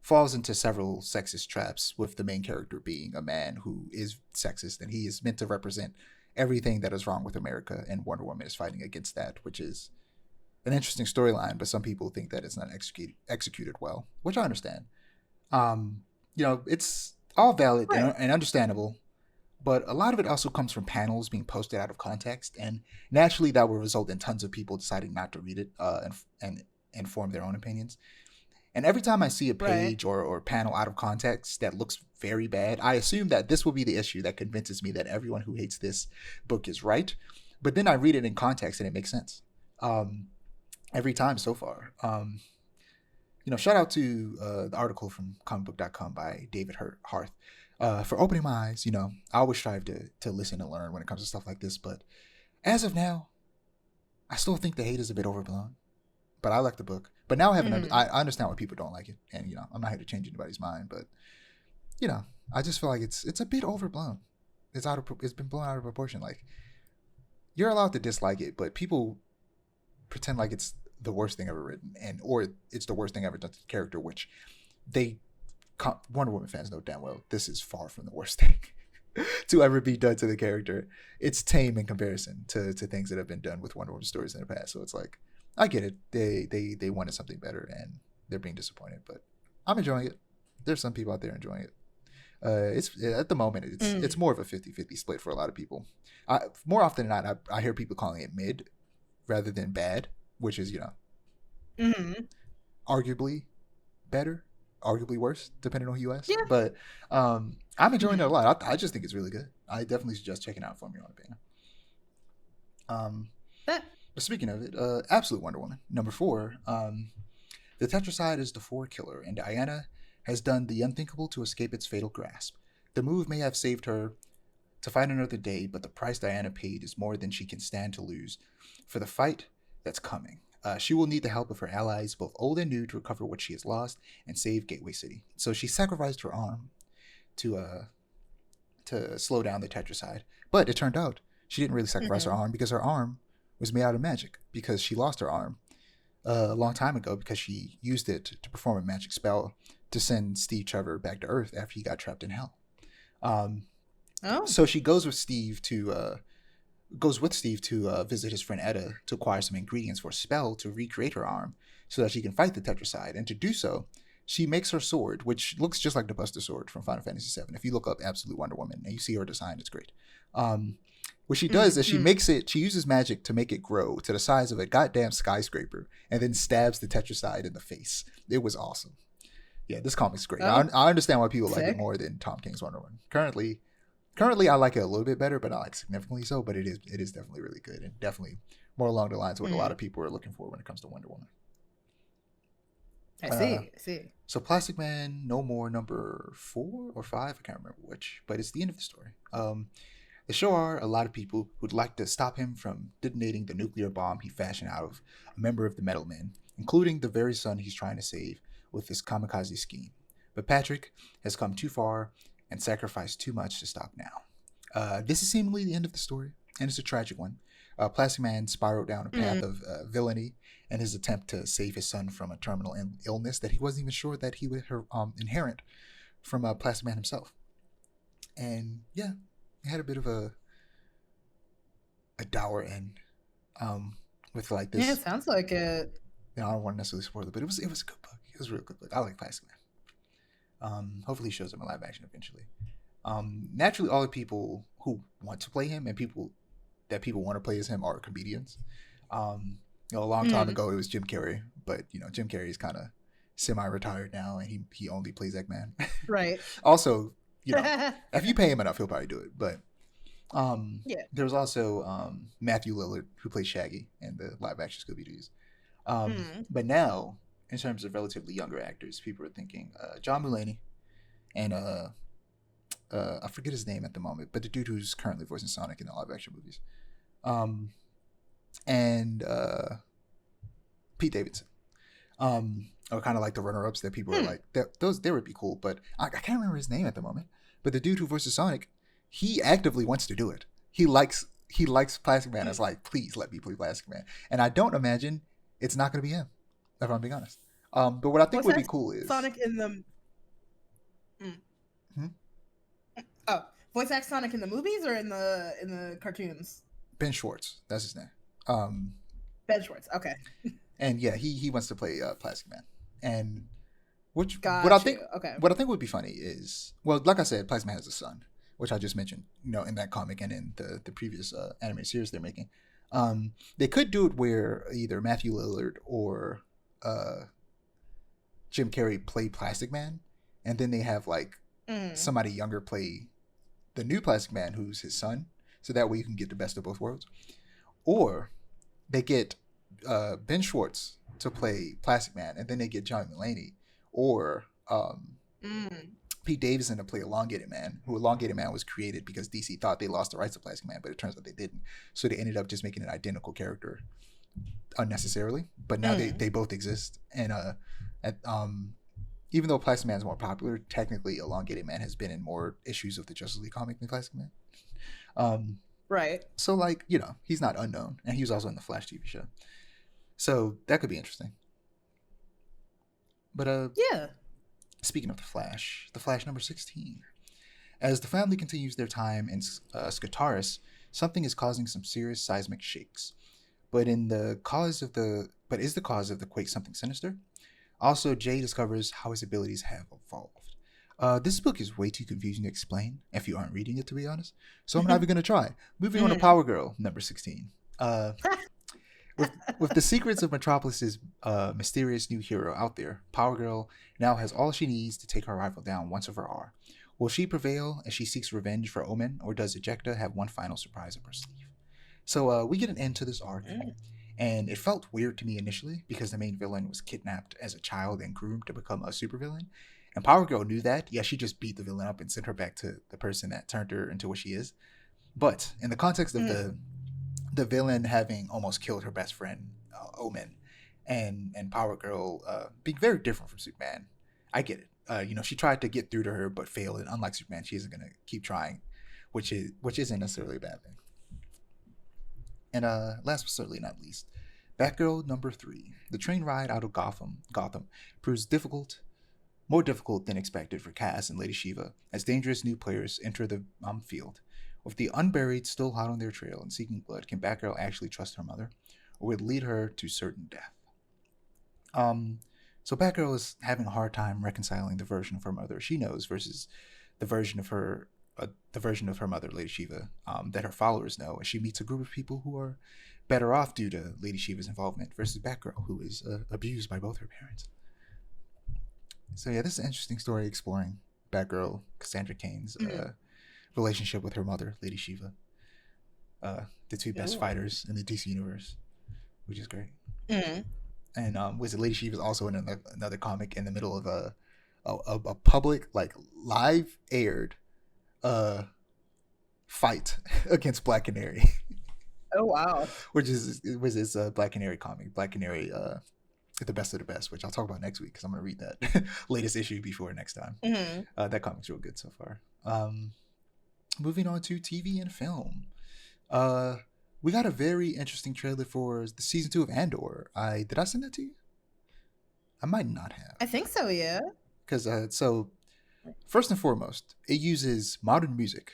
falls into several sexist traps, with the main character being a man who is sexist, and he is meant to represent everything that is wrong with America, and Wonder Woman is fighting against that, which is an interesting storyline, but some people think that it's not executed well, which I understand. It's all valid and understandable, but a lot of it also comes from panels being posted out of context, and naturally that will result in tons of people deciding not to read it and form their own opinions. And every time I see a page or panel out of context that looks very bad, I assume that this will be the issue that convinces me that everyone who hates this book is right. But then I read it in context and it makes sense. Every time so far. Shout out to the article from comicbook.com by David Harth for opening my eyes. I always strive to listen and learn when it comes to stuff like this. But as of now, I still think the hate is a bit overblown. But I like the book. But now I understand why people don't like it. And, I'm not here to change anybody's mind. But, I just feel like it's a bit overblown. It's been blown out of proportion. Like, you're allowed to dislike it, but people pretend like it's the worst thing ever written, or it's the worst thing ever done to the character, which Wonder Woman fans know damn well this is far from the worst thing to ever be done to the character. It's tame in comparison to things that have been done with Wonder Woman stories in the past. So it's like, I get it. They wanted something better and they're being disappointed, but I'm enjoying it. There's some people out there enjoying it. It's at the moment it's more of a 50-50 split for a lot of people. More often than not, I hear people calling it mid rather than bad, which is arguably better, arguably worse, depending on who you ask. Yeah. But I'm enjoying it a lot. I just think it's really good. I definitely suggest checking out from your own opinion. But speaking of it, Absolute Wonder Woman number 4. The Tetracide is the 4 killer, and Diana has done the unthinkable to escape its fatal grasp. The move may have saved her to fight another day, but the price Diana paid is more than she can stand to lose for the fight that's coming. She will need the help of her allies, both old and new, to recover what she has lost and save Gateway City. So she sacrificed her arm to slow down the Tetracide. But it turned out she didn't really sacrifice her arm, because her arm was made out of magic, because she lost her arm a long time ago because she used it to perform a magic spell to send Steve Trevor back to Earth after he got trapped in hell. So she goes with Steve to visit his friend Etta to acquire some ingredients for a spell to recreate her arm so that she can fight the Tetracide. And to do so, she makes her sword, which looks just like the Buster Sword from Final Fantasy VII. If you look up Absolute Wonder Woman and you see her design, it's great. What she does is she uses magic to make it grow to the size of a goddamn skyscraper and then stabs the Tetracide in the face. It was awesome. Yeah, this comic's great. I understand why people like it more than Tom King's Wonder Woman. Currently, I like it a little bit better, but not like significantly so. But it is definitely really good, and definitely more along the lines of what a lot of people are looking for when it comes to Wonder Woman. I Uh, see. I see. so Plastic Man, no more number 4 or 5. I can't remember which, but it's the end of the story. There sure are a lot of people who'd like to stop him from detonating the nuclear bomb he fashioned out of a member of the Metal Men, including the very son he's trying to save with his kamikaze scheme. But Patrick has come too far and sacrificed too much to stop now. This is seemingly the end of the story, and it's a tragic one. Plastic Man spiraled down a path Mm. of villainy in his attempt to save his son from a terminal illness that he wasn't even sure that he would inherit from Plastic Man himself. And yeah, it had a bit of a dour end, with like Yeah, this. it sounds like it. I don't want to necessarily spoil it, but it was a good book. It was a real good book. I like Plastic Man. Hopefully, he shows up in live action eventually. Naturally, all the people who want to play him and people want to play as him are comedians. A long time Mm. ago, it was Jim Carrey, but Jim Carrey is kind of semi-retired now, and he only plays Eggman. Right. Also, if you pay him enough, he'll probably do it. But Yeah. there was also Matthew Lillard who plays Shaggy in the live action Scooby Doo's. But now, in terms of relatively younger actors, people are thinking John Mulaney and I forget his name at the moment, but the dude who's currently voicing Sonic in the live action movies, and Pete Davidson. Are kind of like the runner-ups that people are like those. They would be cool, but I can't remember his name at the moment. But the dude who voices Sonic, he actively wants to do it. He likes Plastic Man. It's like, please let me play Plastic Man, and I don't imagine it's not going to be him, if I'm being honest. But what I think would be cool is Sonic in the. Oh, voice act Sonic in the movies or in the cartoons? Ben Schwartz. That's his name. Ben Schwartz. Okay. And yeah, he wants to play Plastic Man, and what I think would be funny is, well, like I said, Plastic Man has a son, which I just mentioned, in that comic and in the previous animated series they're making. They could do it where either Matthew Lillard or Jim Carrey play Plastic Man, and then they have like somebody younger play the new Plastic Man, who's his son, so that way you can get the best of both worlds. Or they get Ben Schwartz to play Plastic Man, and then they get John Mulaney or Pete Davidson to play Elongated Man, who Elongated Man was created because DC thought they lost the rights to Plastic Man, but it turns out they didn't. So they ended up just making an identical character unnecessarily. But now they both exist, and even though Plastic Man is more popular, technically Elongated Man has been in more issues of the Justice League comic than Plastic Man. Right. So like, he's not unknown, and he was also in the Flash TV show. So that could be interesting. But yeah. Speaking of the Flash number 16. As the family continues their time in Skataris, something is causing some serious seismic shakes. But is the cause of the quake something sinister? Also, Jay discovers how his abilities have evolved. This book is way too confusing to explain if you aren't reading it, to be honest. So I'm not even going to try. Moving on to Power Girl, number 16. With the secrets of Metropolis's mysterious new hero out there, Power Girl now has all she needs to take her rival down once and for all. Will she prevail as she seeks revenge for Omen, or does Ejecta have one final surprise up her sleeve? So we get an end to this arc, and it felt weird to me initially because the main villain was kidnapped as a child and groomed to become a supervillain. And Power Girl knew that. Yeah, she just beat the villain up and sent her back to the person that turned her into what she is. But in the context of the villain having almost killed her best friend, Omen, and Power Girl being very different from Superman, I get it. She tried to get through to her but failed, and unlike Superman, she isn't going to keep trying, which isn't necessarily a bad thing. And last but certainly not least, Batgirl number 3. The train ride out of Gotham proves more difficult than expected for Cass and Lady Shiva as dangerous new players enter the field. With the unburied still hot on their trail and seeking blood, can Batgirl actually trust her mother, or would it lead her to certain death? So Batgirl is having a hard time reconciling the version of her mother she knows versus the version of her mother, Lady Shiva, that her followers know, as she meets a group of people who are better off due to Lady Shiva's involvement versus Batgirl, who is abused by both her parents. So yeah, this is an interesting story exploring Batgirl, Cassandra Cain's relationship with her mother, Lady Shiva, the two best fighters in the DC universe, which is great. and was it Lady Shiva is also in another comic in the middle of a public like live aired fight against Black Canary. Oh wow. Which was his Black Canary comic, Black Canary, the best of the best, which I'll talk about next week because I'm gonna read that latest issue before next time. That comic's real good so far. Moving on to TV and film, we got a very interesting trailer for the season 2 of Andor. Did I send that to you? I might not have. I think so, yeah. Because so first and foremost, it uses modern music,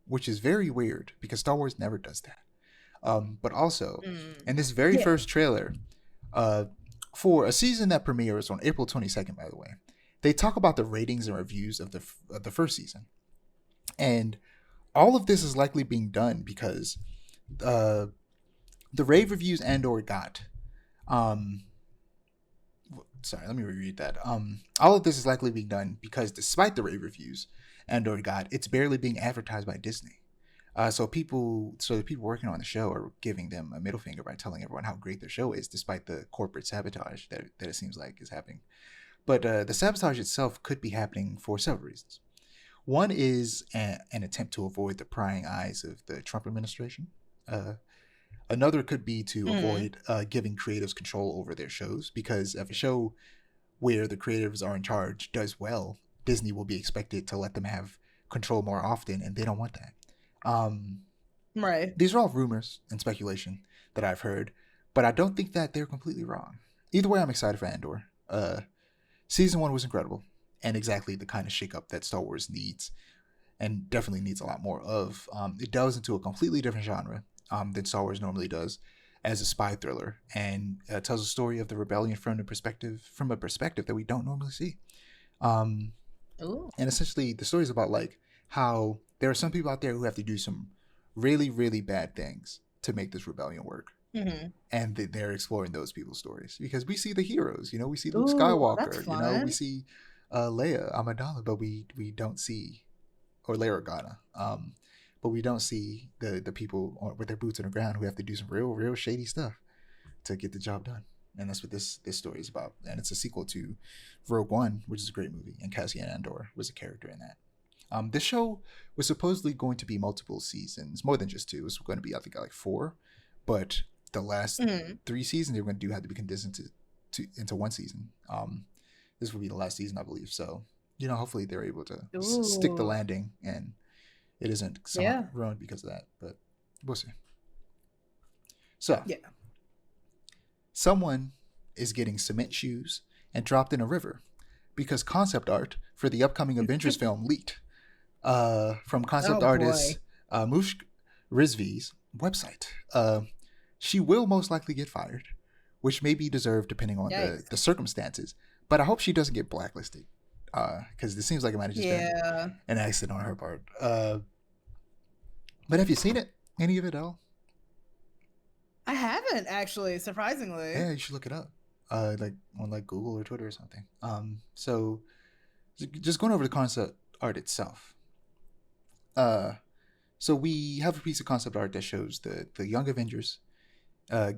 which is very weird because Star Wars never does that. But also, in this very first trailer, for a season that premieres on April 22nd, by the way, they talk about the ratings and reviews of the first season, and all of this is likely being done because the rave reviews Andor got. Sorry, let me reread that. All of this is likely being done because despite the rave reviews Andor got, it's barely being advertised by Disney. So the people working on the show are giving them a middle finger by telling everyone how great their show is, despite the corporate sabotage that it seems like is happening. But the sabotage itself could be happening for several reasons. One is an attempt to avoid the prying eyes of the Trump administration. Another could be to avoid giving creatives control over their shows, because if a show where the creatives are in charge does well, Disney will be expected to let them have control more often, and they don't want that. Right. These are all rumors and speculation that I've heard, but I don't think that they're completely wrong. Either way, I'm excited for Andor. Season 1 was incredible and exactly the kind of shakeup that Star Wars needs, and definitely needs a lot more of. It delves into a completely different genre than Star Wars normally does, as a spy thriller, and tells a story of the rebellion from a perspective that we don't normally see. And essentially, the story is about like how there are some people out there who have to do some really, really bad things to make this rebellion work. And they're exploring those people's stories, because we see the heroes, we see Luke Skywalker, we see Leia Amidala, but we don't see, or Leia Organa, but we don't see the people with their boots on the ground who have to do some real shady stuff to get the job done. And that's what this story is about. And it's a sequel to Rogue One, which is a great movie, and Cassian Andor was a character in that. This show was supposedly going to be multiple seasons, more than just 2. It was going to be, I think, like 4, but the last 3 seasons they were going to do had to be condensed into 1 season. This will be the last season, I believe. So, hopefully they're able to stick the landing and it isn't somewhat ruined because of that. But we'll see. So, someone is getting cement shoes and dropped in a river because concept art for the upcoming Avengers film leaked. From concept artist Mushk Rizvi's website. She will most likely get fired, which may be deserved depending on the circumstances. But I hope she doesn't get blacklisted, because it seems like it might have just been an accident on her part. But have you seen it? Any of it at all? I haven't, actually, surprisingly. Yeah, you should look it up, like on like Google or Twitter or something. So just going over the concept art itself. So we have a piece of concept art that shows the Young Avengers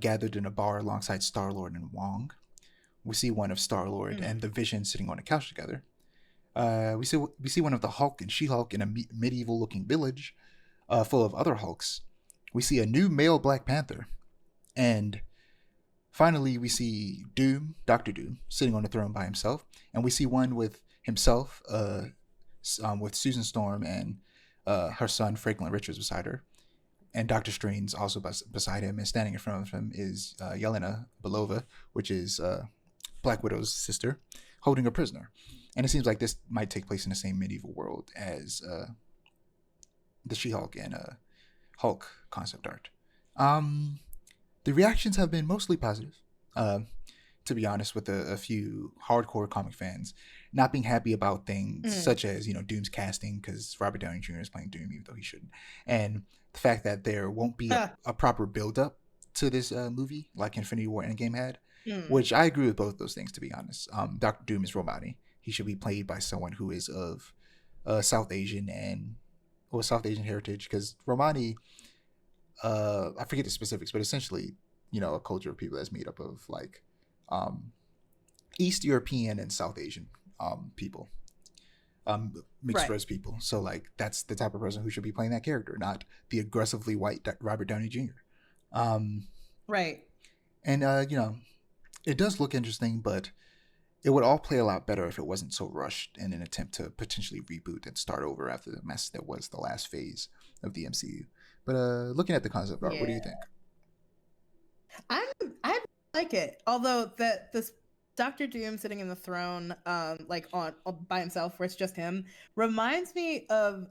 gathered in a bar alongside Star-Lord and Wong. We see one of Star-Lord and the Vision sitting on a couch together. We see one of the Hulk and She-Hulk in a medieval-looking village full of other Hulks. We see a new male Black Panther. And finally, we see Dr. Doom, sitting on a throne by himself. And we see one with himself, with Susan Storm and her son Franklin Richards beside her, and Dr. Strange also beside him, and standing in front of him is Yelena Belova, which is Black Widow's sister, holding a prisoner. And it seems like this might take place in the same medieval world as the She-Hulk and Hulk concept art. The reactions have been mostly positive, to be honest, with a few hardcore comic fans not being happy about things such as, Doom's casting, because Robert Downey Jr. is playing Doom, even though he shouldn't. And the fact that there won't be a proper build-up to this movie like Infinity War Endgame had, which I agree with both those things, to be honest. Dr. Doom is Romani. He should be played by someone who is of South Asian heritage, because Romani, I forget the specifics, but essentially, a culture of people that's made up of like East European and South Asian people, mixed Right. race people. So like that's the type of person who should be playing that character, not the aggressively white Robert Downey Jr. Um, Right. and it does look interesting, but it would all play a lot better if it wasn't so rushed in an attempt to potentially reboot and start over after the mess that was the last phase of the MCU. But looking at the concept art, what do you think? I like it. Although this Doctor Doom sitting in the throne, like on by himself, where it's just him, reminds me of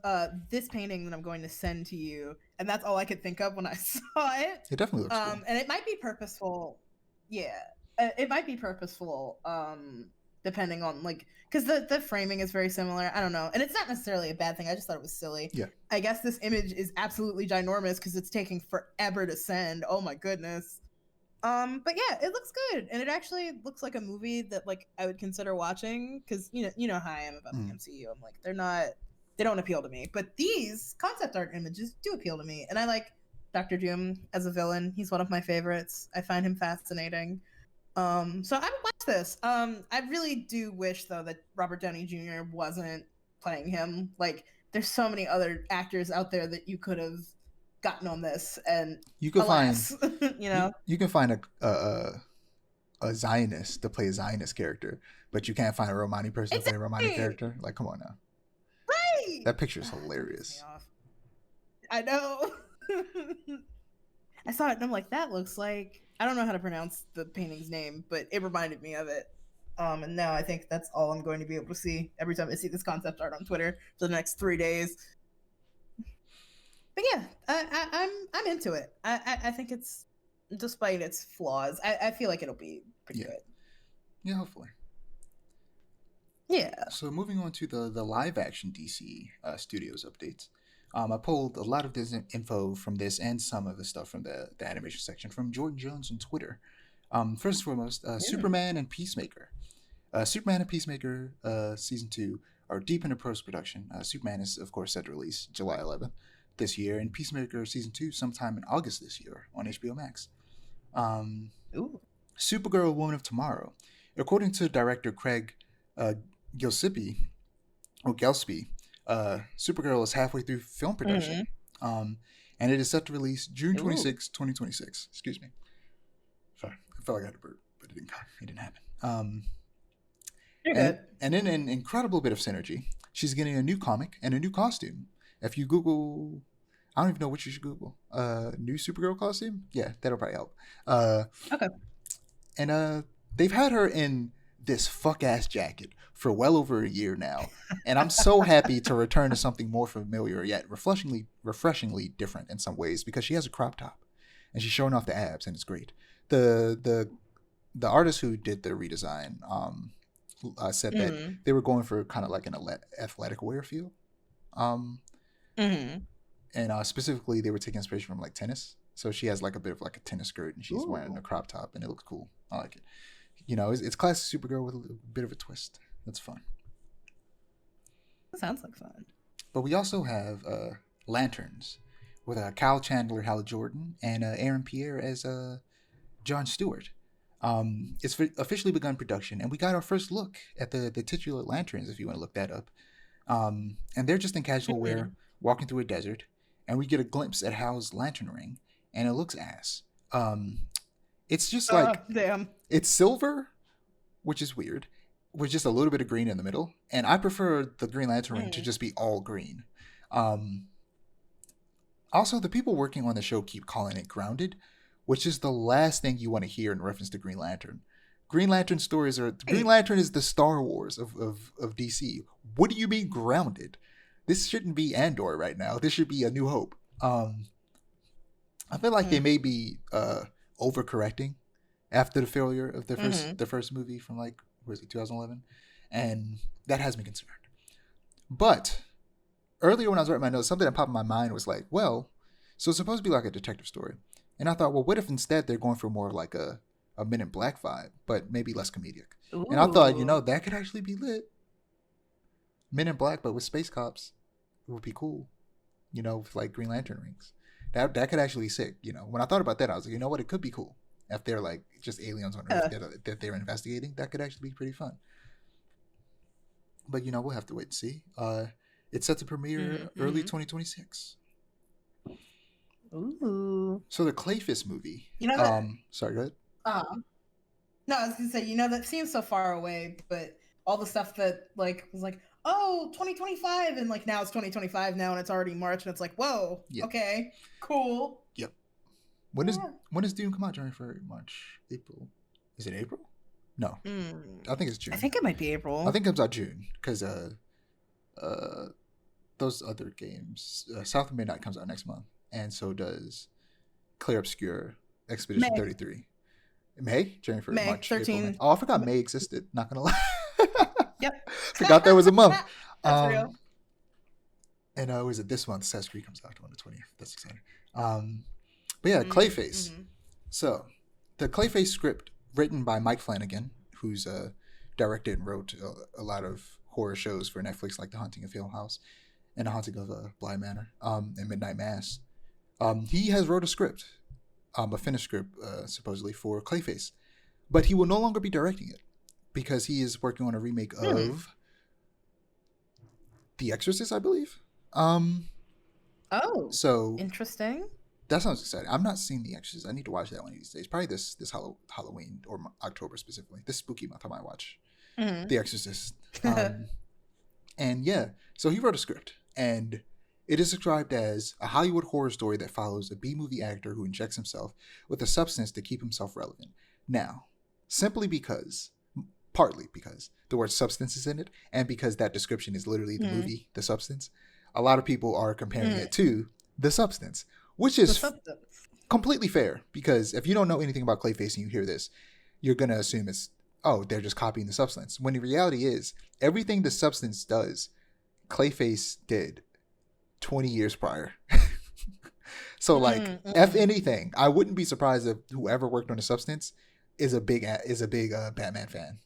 this painting that I'm going to send to you, and that's all I could think of when I saw it. It definitely looks cool. And it might be purposeful. Yeah, it might be purposeful. Depending on like, because the framing is very similar. I don't know, and it's not necessarily a bad thing. I just thought it was silly. Yeah. I guess this image is absolutely ginormous because it's taking forever to send. Oh my goodness. But yeah, it looks good, and it actually looks like a movie that like I would consider watching because you know how I am about the MCU. I'm like they don't appeal to me, but these concept art images do appeal to me, and I like Doctor Doom as a villain. He's one of my favorites. I find him fascinating. So I would watch this. I really do wish though that Robert Downey Jr. wasn't playing him. Like, there's so many other actors out there that you could have gotten on this, and you can alas, find you can find a Zionist to play a Zionist character, but you can't find a Romani person to play a Romani character. Like, come on now. Right. That picture is hilarious. I know. I saw it and I'm like, that looks like, I don't know how to pronounce the painting's name, but it reminded me of it. And now I think that's all I'm going to be able to see every time I see this concept art on Twitter for the next 3 days. But yeah, I'm into it. I think it's, despite its flaws, I feel like it'll be pretty good. Yeah, hopefully. Yeah. So moving on to the live action DC Studios updates. I pulled a lot of this info from this and some of the stuff from the animation section from Jordan Jones on Twitter. First and foremost, Superman and Peacemaker. Superman and Peacemaker Season 2 are deep into post-production. Superman is, of course, set to release July 11th this year, and Peacemaker Season 2 sometime in August this year on HBO Max. Supergirl Woman of Tomorrow. According to director Craig Gillespie, Supergirl is halfway through film production, and it is set to release June 26, 2026. Excuse me. Sorry, I felt like I had a burp, but it didn't happen. And in an incredible bit of synergy, she's getting a new comic and a new costume. If you Google, I don't even know what you should Google. New Supergirl costume? Yeah, that'll probably help. Okay. And they've had her in this fuck-ass jacket for well over a year now. And I'm so happy to return to something more familiar, yet refreshingly different in some ways, because she has a crop top. And she's showing off the abs, and it's great. The artist who did the redesign said that they were going for kind of like an athletic wear feel. And specifically, they were taking inspiration from like tennis. So she has like a bit of like a tennis skirt, and she's wearing a crop top, and it looks cool. I like it. You know, it's classic Supergirl with a bit of a twist. That's fun. That sounds like fun. But we also have Lanterns with Kyle Chandler, Hal Jordan, and Aaron Pierre as Jon Stewart. It's officially begun production, and we got our first look at the titular Lanterns, if you want to look that up. And they're just in casual wear, walking through a desert, and we get a glimpse at Hal's lantern ring, and it looks ass. It's just like, damn. It's silver, which is weird, with just a little bit of green in the middle. And I prefer the Green Lantern ring to just be all green. Also, the people working on the show keep calling it grounded, which is the last thing you want to hear in reference to Green Lantern. Green Lantern stories are... Green Lantern is the Star Wars of DC. What do you mean grounded? This shouldn't be Andor right now. This should be A New Hope. I feel like they may be overcorrecting after the failure of the first movie from like, was it 2011? And that has me concerned. But earlier when I was writing my notes, something that popped in my mind was like, well, so it's supposed to be like a detective story. And I thought, well, what if instead they're going for more of like a Men in Black vibe, but maybe less comedic? Ooh. And I thought, that could actually be lit. Men in Black, but with space cops, it would be cool. With like Green Lantern rings. That could actually be sick. When I thought about that, I was like, you know what? It could be cool. if they're like just aliens on Earth that they're investigating, that could actually be pretty fun. But we'll have to wait and see. It's set to premiere early 2026. Ooh. So the Clayface movie. Sorry, go ahead. No, I was gonna say, that seems so far away, but all the stuff that like was like, oh, 2025, and like now it's 2025 now, and it's already March, and it's like, whoa, okay, cool. Yep. When does Doom come out? January, February, March, April? Is it April? No, I think it's June. I think it might be April. I think it comes out June because those other games, South of Midnight comes out next month, and so does Clear Obscure, Expedition 33. May, January, February, March, 13. April, May. Oh, I forgot May existed. Not gonna lie. Yep. Forgot that was a month. That's real. And was it this month? Assassin's Creed comes out on the 20th. That's exciting. But yeah, Clayface. So the Clayface script, written by Mike Flanagan, who's directed and wrote a lot of horror shows for Netflix, like The Haunting of Hill House and The Haunting of Bly Manor, and Midnight Mass. He has wrote a script, a finished script, supposedly, for Clayface, but he will no longer be directing it because he is working on a remake of The Exorcist, I believe. So interesting. That sounds exciting. I'm not seeing The Exorcist. I need to watch that one of these days. Probably this Halloween or October specifically. This spooky month I might watch The Exorcist. And yeah, so he wrote a script, and it is described as a Hollywood horror story that follows a B-movie actor who injects himself with a substance to keep himself relevant. Now, partly because the word substance is in it, and because that description is literally the movie, The Substance, a lot of people are comparing it to The Substance, which is completely fair, because if you don't know anything about Clayface and you hear this, you're going to assume it's, they're just copying The Substance. When the reality is, everything The Substance does, Clayface did 20 years prior. So if anything, I wouldn't be surprised if whoever worked on The Substance is a big Batman fan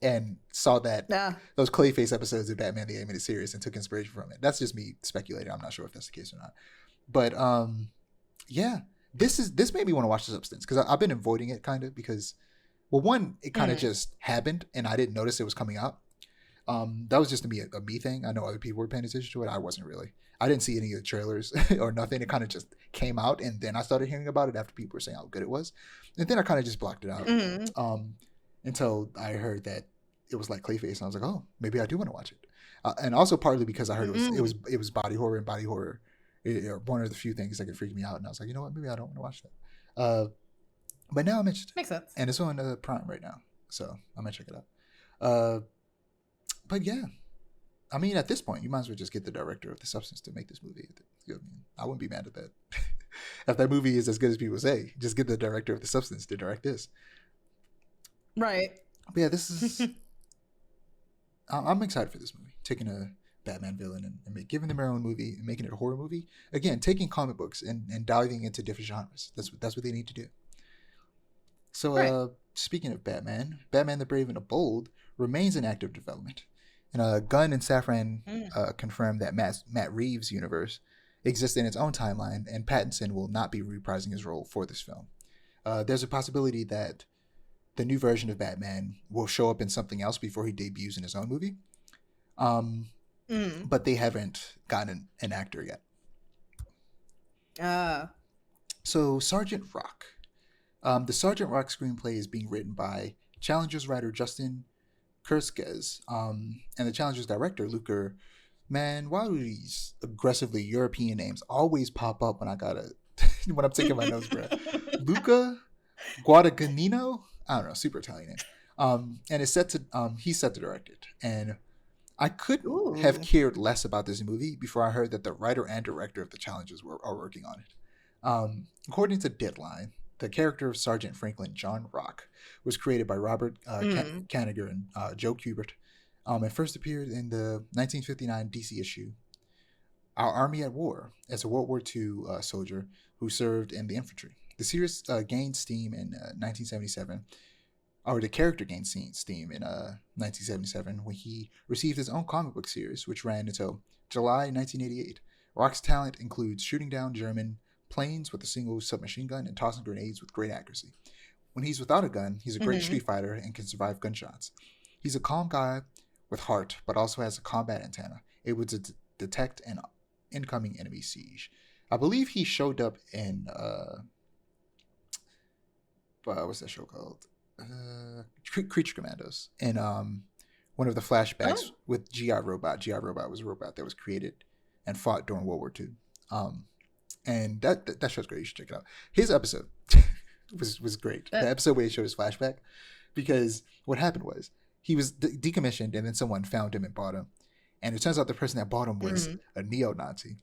and saw that those Clayface episodes of Batman the Animated Series and took inspiration from it. That's just me speculating. I'm not sure if that's the case or not. But yeah, this made me want to watch The Substance, because I've been avoiding it kind of because, well, one, it kind of just happened and I didn't notice it was coming out. That was just a me thing. I know other people were paying attention to it. I wasn't really. I didn't see any of the trailers or nothing. It kind of just came out, and then I started hearing about it after people were saying how good it was, and then I kind of just blocked it out until I heard that it was like Clayface, and I was like, oh, maybe I do want to watch it. And also partly because I heard it was body horror, and body horror are one of the few things that could freak me out, and I was like, you know what, maybe I don't want to watch that. But now I'm interested. Makes sense. And it's on Prime right now, so I'm gonna check it out. But yeah, I mean, at this point, you might as well just get the director of The Substance to make this movie. I wouldn't be mad at that. If that movie is as good as people say, just get the director of The Substance to direct this. Right. But yeah, this is... I'm excited for this movie. Taking a Batman villain and giving them their own movie and making it a horror movie. Again, taking comic books and diving into different genres. That's what they need to do. So, speaking of Batman the Brave and the Bold remains in active development. And Gunn and Safran confirmed that Matt Reeves' universe exists in its own timeline, and Pattinson will not be reprising his role for this film. There's a possibility that the new version of Batman will show up in something else before he debuts in his own movie. But they haven't gotten an actor yet. So Sergeant Rock. The Sergeant Rock screenplay is being written by Challenger's writer Justin Kurskes, and the Challenger's director Luca. Man, why do these aggressively European names always pop up when when I'm taking my notes, bro? Luca Guadagnino? I don't know, super Italian name. And it's set to he's set to direct it. And I couldn't have cared less about this movie before I heard that the writer and director of the Challengers are working on it. According to Deadline, the character of Sergeant Franklin John Rock was created by Robert Kanigher and Joe Kubert, and first appeared in the 1959 DC issue Our Army at War as a World War II soldier who served in the infantry. The series gained steam in 1977, or the character gained steam in 1977 when he received his own comic book series, which ran until July 1988. Rock's talent includes shooting down German planes with a single submachine gun and tossing grenades with great accuracy. when he's without a gun, he's a great Mm-hmm. street fighter and can survive gunshots. He's a calm guy with heart, but also has a combat antenna, able to detect an incoming enemy siege. I believe he showed up in what's that show called? Creature Commandos. And one of the flashbacks with GI Robot. GI Robot was a robot that was created and fought during World War II. And that show's great. You should check it out. His episode was great. The episode where he showed his flashback, because what happened was he was decommissioned, and then someone found him and bought him. And it turns out the person that bought him was a neo-Nazi.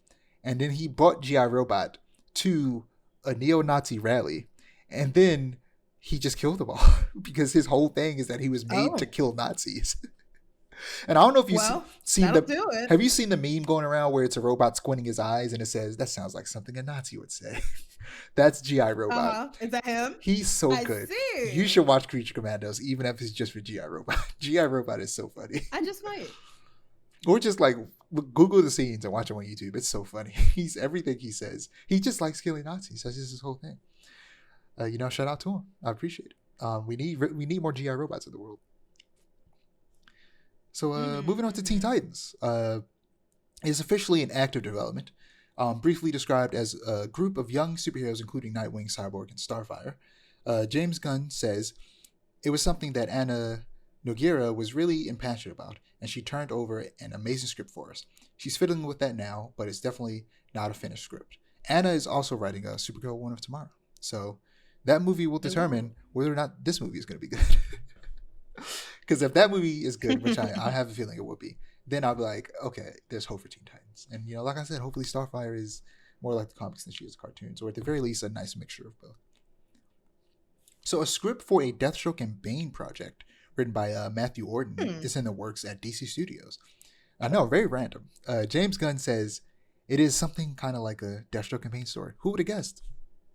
And then he bought GI Robot to a neo-Nazi rally, and then he just killed them all because his whole thing is that he was made to kill Nazis. And I don't know if you've seen the. Have you seen the meme going around where it's a robot squinting his eyes and it says, "That sounds like something a Nazi would say." That's GI Robot. Is that him? He's so good. See. You should watch Creature Commandos, even if it's just for GI Robot. GI Robot is so funny. I just might. Or just like Google the scenes and watch them on YouTube. It's so funny. He's everything he says. He just likes killing Nazis. That's just his whole thing. Shout out to him. I appreciate it. We need more GI Robots in the world. So moving on to Teen Titans. Is officially in active development. Briefly described as a group of young superheroes, including Nightwing, Cyborg, and Starfire. James Gunn says it was something that Anna Nogueira was really impassioned about, and she turned over an amazing script for us. She's fiddling with that now, but it's definitely not a finished script. Anna is also writing a Supergirl One of Tomorrow. So that movie will determine whether or not this movie is going to be good. Because if that movie is good, which I have a feeling it will be, then I'll be like, okay, there's hope for Teen Titans. And, like I said, hopefully Starfire is more like the comics than she is cartoons, or at the very least, a nice mixture of both. So a script for a Deathstroke and Bane project written by Matthew Orton is in the works at DC Studios. I know, very random. James Gunn says it is something kind of like a Deathstroke and Bane story. Who would have guessed?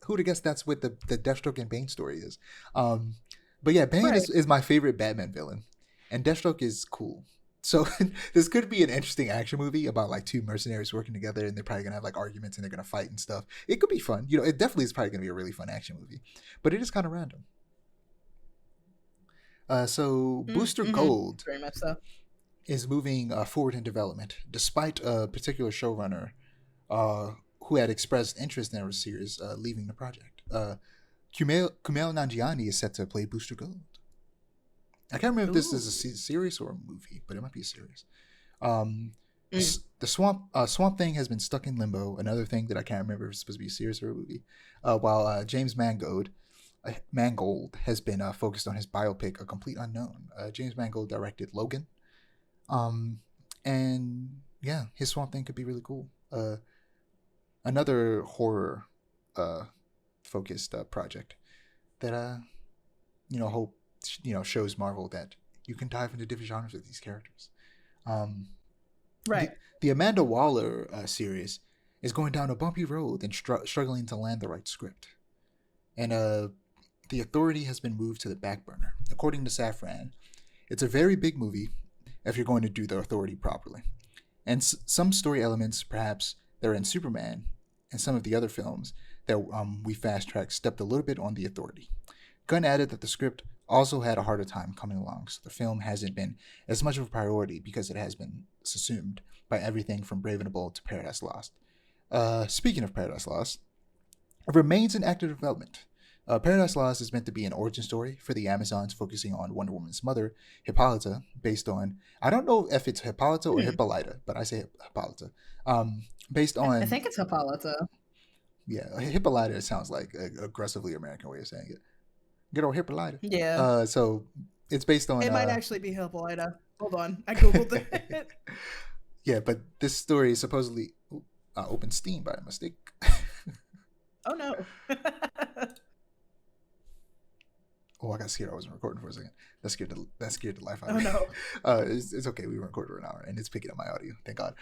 Who would have guessed that's what the Deathstroke and Bane story is? But yeah, Bane is my favorite Batman villain, and Deathstroke is cool. So this could be an interesting action movie about like two mercenaries working together, and they're probably gonna have like arguments and they're gonna fight and stuff. It could be fun. It definitely is probably gonna be a really fun action movie, but it is kind of random. So Booster Gold very much so is moving forward in development, despite a particular showrunner who had expressed interest in the series leaving the project. Kumail Nanjiani is set to play Booster Gold. I can't remember if this is a series or a movie, but it might be a series. The Swamp Thing has been stuck in limbo. Another thing that I can't remember if it's supposed to be a series or a movie. While James Mangold has been focused on his biopic, A Complete Unknown. James Mangold directed Logan. And yeah, his Swamp Thing could be really cool. Another horror focused project that hope shows Marvel that you can dive into different genres with these characters. Right. The Amanda Waller series is going down a bumpy road and struggling to land the right script. And the Authority has been moved to the back burner. According to Safran, it's a very big movie if you're going to do the Authority properly. And some story elements, perhaps, that are in Superman and some of the other films that we fast-tracked stepped a little bit on the Authority. Gunn added that the script also had a harder time coming along, so the film hasn't been as much of a priority because it has been subsumed by everything from Brave and the Bold to Paradise Lost. Speaking of Paradise Lost, it remains in active development. Paradise Lost is meant to be an origin story for the Amazons, focusing on Wonder Woman's mother, Hippolyta, based on, I don't know if it's Hippolyta or Hippolyta, but I say Hippolyta. Based on... I think it's Hippolyta. Yeah, Hippolyta sounds like an aggressively American way of saying it. Good old Hippolyta. Yeah. So it's based on... It might actually be Hippolyta. Hold on. I Googled it. Yeah, but this story is supposedly... opened Steam by mistake. Oh, no. Oh, I got scared. I wasn't recording for a second. That scared the life out of me. Oh, no. It's okay. We were recording for an hour, and it's picking up my audio. Thank God.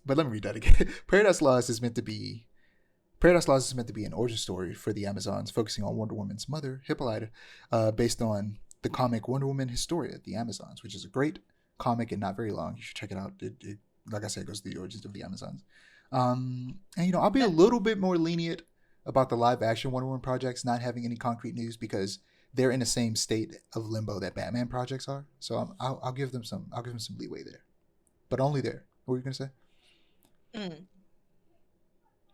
But let me read that again. Paradise Lost is meant to be an origin story for the Amazons, focusing on Wonder Woman's mother, Hippolyta, based on the comic Wonder Woman Historia, The Amazons, which is a great comic and not very long. You should check it out. It like I said, goes through the origins of the Amazons. And I'll be a little bit more lenient about the live action Wonder Woman projects not having any concrete news because they're in the same state of limbo that Batman projects are. So I'll give them some leeway there, but only there. What were you gonna say?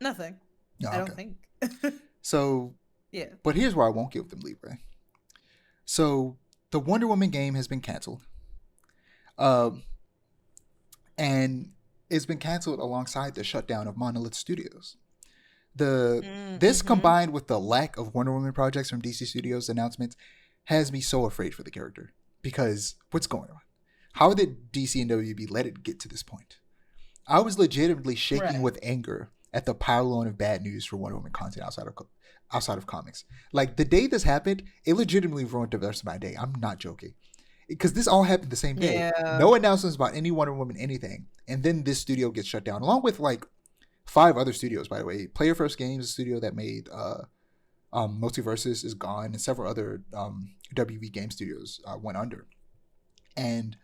Nothing. No, I okay. don't think. So Yeah. but here's where I won't give them leeway. So the Wonder Woman game has been canceled, and it's been canceled alongside the shutdown of Monolith Studios. This combined with the lack of Wonder Woman projects from DC Studios announcements has me so afraid for the character, because what's going on? How did DC and WB let it get to this point? I was legitimately shaking with anger at the pile on of bad news for Wonder Woman content outside of comics. Like, the day this happened, it legitimately ruined the rest of my day. I'm not joking, because this all happened the same day. Yeah. No announcements about any Wonder Woman anything, and then this studio gets shut down along with like 5 other studios, by the way. Player First Games, a studio that made Multiverses, is gone, and several other WB game studios went under. And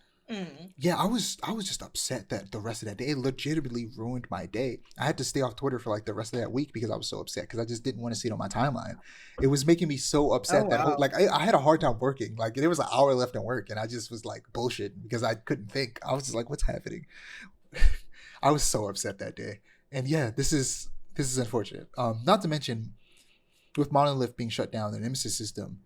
yeah, I was just upset that the rest of that day, it legitimately ruined my day. I had to stay off Twitter for like the rest of that week because I was so upset, because I just didn't want to see it on my timeline. It was making me so upset I had a hard time working. Like, there was an hour left in work, and I just was like bullshit because I couldn't think. I was just like, what's happening? I was so upset that day. And yeah, this is unfortunate. Not to mention, with Monolith being shut down, the Nemesis system,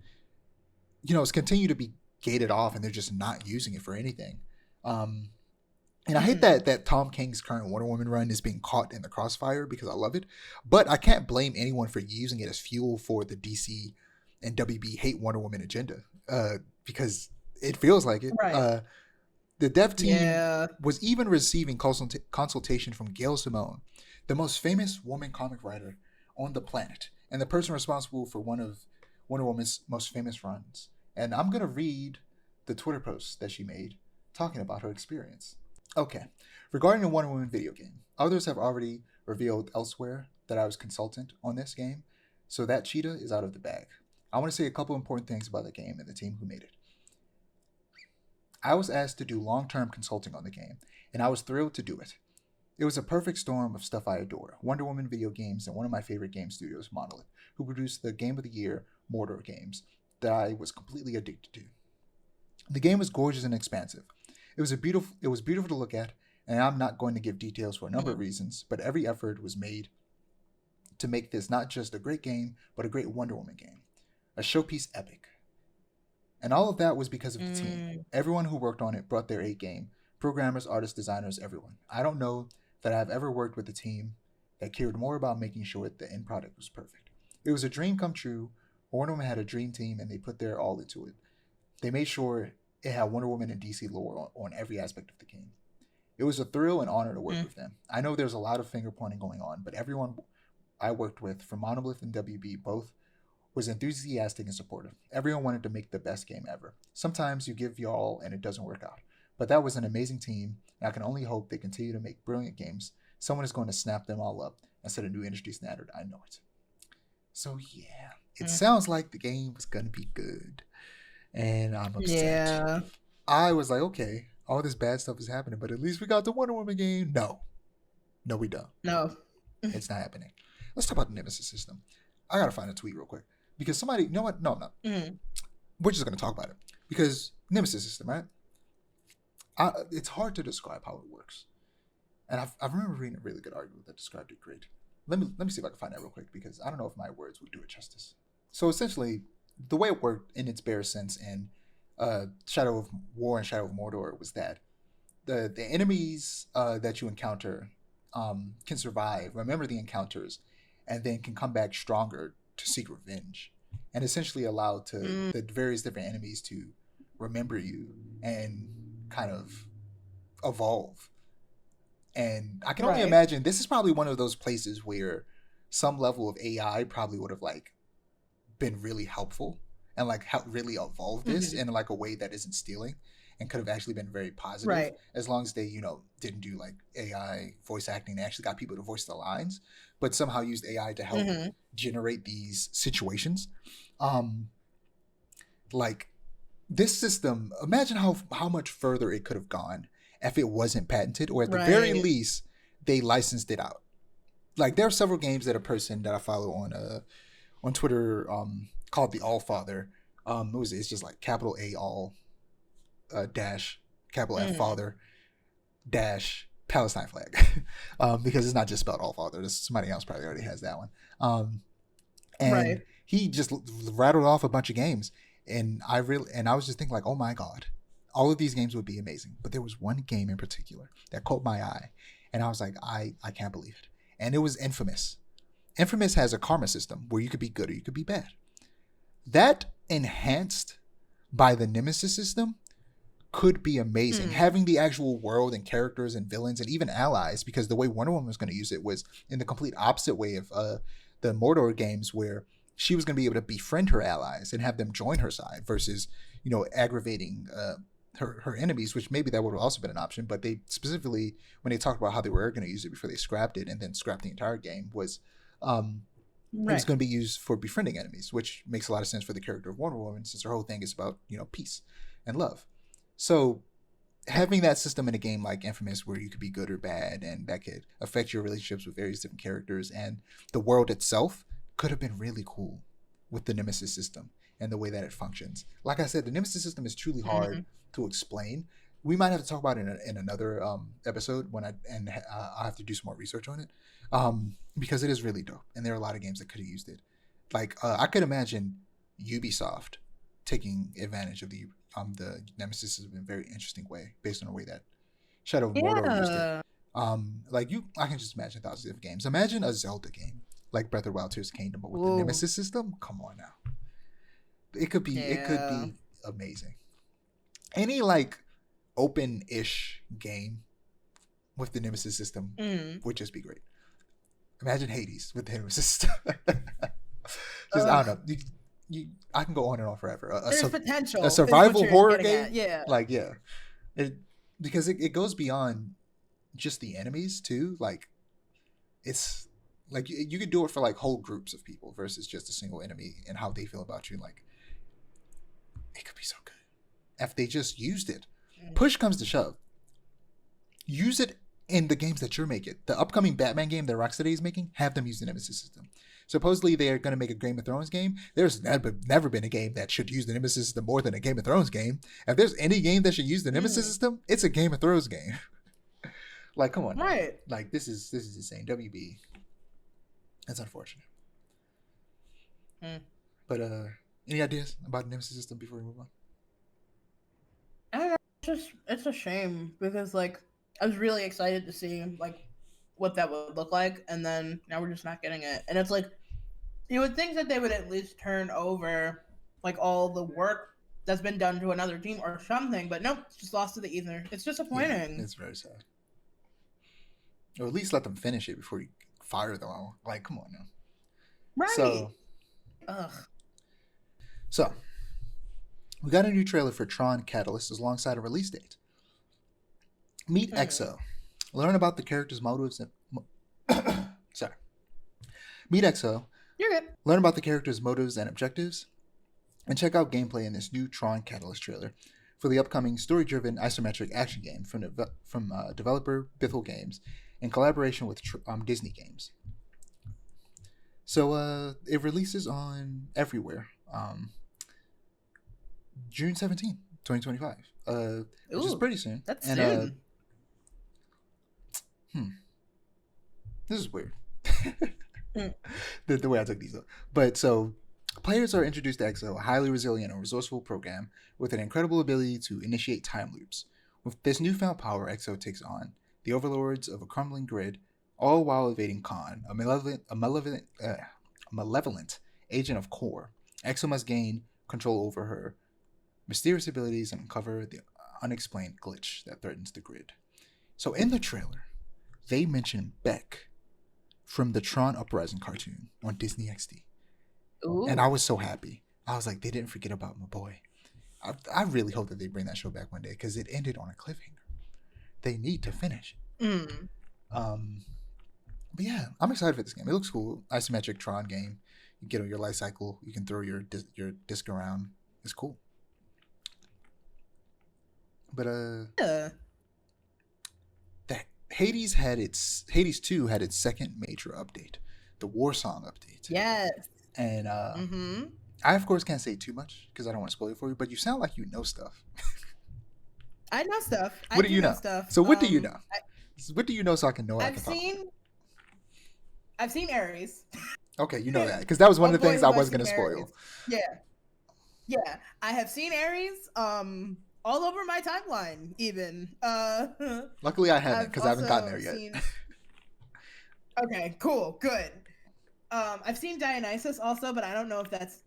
it's continued to be gated off, and they're just not using it for anything. And I hate that Tom King's current Wonder Woman run is being caught in the crossfire, because I love it. But I can't blame anyone for using it as fuel for the DC and WB hate Wonder Woman agenda, because it feels like it. Right. The dev team was even receiving consultation from Gail Simone, the most famous woman comic writer on the planet, and the person responsible for one of Wonder Woman's most famous runs. And I'm going to read the Twitter post that she made talking about her experience. Okay. Regarding the Wonder Woman video game, others have already revealed elsewhere that I was consultant on this game, so that cheetah is out of the bag. I want to say a couple important things about the game and the team who made it. I was asked to do long-term consulting on the game, and I was thrilled to do it. It was a perfect storm of stuff I adore: Wonder Woman video games and one of my favorite game studios, Monolith, who produced the Game of the Year Mordor games that I was completely addicted to. The game was gorgeous and expansive. It was beautiful to look at, and I'm not going to give details for a number of reasons, but every effort was made to make this not just a great game, but a great Wonder Woman game. A showpiece epic. And all of that was because of the team. Everyone who worked on it brought their A game. Programmers, artists, designers, everyone. I don't know that I've ever worked with a team that cared more about making sure the end product was perfect. It was a dream come true. Wonder Woman had a dream team, and they put their all into it. They made sure it had Wonder Woman and DC lore on every aspect of the game. It was a thrill and honor to work with them. I know there's a lot of finger pointing going on, but everyone I worked with, from Monolith and WB, both was enthusiastic and supportive. Everyone wanted to make the best game ever. Sometimes you give your all and it doesn't work out. But that was an amazing team, and I can only hope they continue to make brilliant games. Someone is going to snap them all up and set a new industry standard. I know it. So yeah, it sounds like the game was going to be good. And I'm upset. Yeah. I was like, okay, all this bad stuff is happening, but at least we got the Wonder Woman game. No, we don't. No. It's not happening. Let's talk about the Nemesis system. I got to find a tweet real quick. Because somebody, you know what? No, I'm not. We're just going to talk about it. Because Nemesis system, right? It's hard to describe how it works. And I remember reading a really good article that described it great. Let me see if I can find that real quick, because I don't know if my words would do it justice. So essentially, the way it worked in its bare sense in Shadow of War and Shadow of Mordor was that the enemies that you encounter can survive, remember the encounters, and then can come back stronger to seek revenge, and essentially allow to the various different enemies to remember you and kind of evolve. And I can only imagine this is probably one of those places where some level of AI probably would have like been really helpful and like help really evolve this in like a way that isn't stealing, and could have actually been very positive, as long as they, didn't do like AI voice acting. They actually got people to voice the lines, but somehow used AI to help generate these situations. Like this system, imagine how much further it could have gone if it wasn't patented, or at the very least, they licensed it out. like there are several games that a person that I follow on Twitter called the All Father. What was it? It's just like capital A all dash capital F father dash Palestine flag, because it's not just spelled All Father. There's somebody else probably already has that one. And Right. he just rattled off a bunch of games, and I was just thinking like, oh my god, all of these games would be amazing, but there was one game in particular that caught my eye, and I was like, I can't believe it, and it was Infamous. Infamous has a karma system where you could be good or you could be bad. That enhanced by the Nemesis system could be amazing. Having the actual world and characters and villains and even allies, because the way Wonder Woman was going to use it was in the complete opposite way of the Mordor games, where she was going to be able to befriend her allies and have them join her side versus, aggravating her enemies, which maybe that would have also been an option. But they specifically, when they talked about how they were going to use it before they scrapped it and then scrapped the entire game, was it was going to be used for befriending enemies, which makes a lot of sense for the character of Wonder Woman, since her whole thing is about, peace and love. So having that system in a game like Infamous, where you could be good or bad, and that could affect your relationships with various different characters, and the world itself could have been really cool with the Nemesis system and the way that it functions. Like I said, the Nemesis system is truly hard to explain. We might have to talk about it in another episode I'll have to do some more research on it, because it is really dope, and there are a lot of games that could have used it. Like I could imagine Ubisoft taking advantage of the Nemesis system in a very interesting way, based on the way that Shadow of Mordor used it. I can just imagine thousands of games. Imagine a Zelda game like Breath of the Wild, Tears of the Kingdom, but with the Nemesis system. Come on now, it could be amazing. Any like open-ish game with the Nemesis system would just be great. Imagine Hades with the Nemesis system. Just I don't know. I can go on and on forever. There's potential. A survival horror game, because it goes beyond just the enemies too. Like it's like you could do it for like whole groups of people versus just a single enemy and how they feel about you. Like it could be so good if they just used it. Push comes to shove, use it in the games that you're making. The upcoming Batman game that Rocksteady is making, have them use the Nemesis system. Supposedly they're going to make a Game of Thrones game. There's never been a game that should use the Nemesis system more than a Game of Thrones game. If there's any game that should use the Nemesis system, it's a Game of Thrones game. Like, come on, right? Now. Like this is insane. WB. That's unfortunate. But any ideas about the Nemesis system before we move on? I don't know. It's a shame because like I was really excited to see like what that would look like, and then now we're just not getting it. And it's like you would think that they would at least turn over like all the work that's been done to another team or something, but nope, it's just lost to the ether. It's disappointing. Yeah, it's very sad. Or at least let them finish it before you fire them all. Like, come on now. Right. So we got a new trailer for Tron Catalyst alongside a release date. Meet EXO. Learn about the character's motives and Meet EXO. You're good. Learn about the character's motives and objectives, and check out gameplay in this new Tron Catalyst trailer for the upcoming story-driven isometric action game from developer Bithell Games in collaboration with Disney Games. So it releases on everywhere. June 17th, 2025. Which is pretty soon. That's soon. This is weird. the way I took these up. But so players are introduced to EXO, a highly resilient and resourceful program with an incredible ability to initiate time loops. With this newfound power, EXO takes on the overlords of a crumbling grid, all while evading Khan, a malevolent agent of Core. EXO must gain control over her mysterious abilities and uncover the unexplained glitch that threatens the grid. So in the trailer, they mention Beck from the Tron Uprising cartoon on Disney XD. Ooh. And I was so happy. I was like, they didn't forget about my boy. I really hope that they bring that show back one day because it ended on a cliffhanger. They need to finish. But yeah, I'm excited for this game. It looks cool. Isometric Tron game. You get on your life cycle. You can throw your disc around. It's cool. But that Hades 2 had its second major update, the Warsong update. Yes. And I of course can't say too much because I don't want to spoil it for you, but you sound like you know stuff. I know stuff. What do you know? Stuff. So what do you know? What do you know so I can know? I've seen Ares. Okay, you know that because that was one of the things I was going to spoil. Yeah. I have seen Ares. All over my timeline, even. Luckily, I haven't because I haven't gotten there yet. Okay, cool, good. I've seen Dionysus also, but I don't know if that's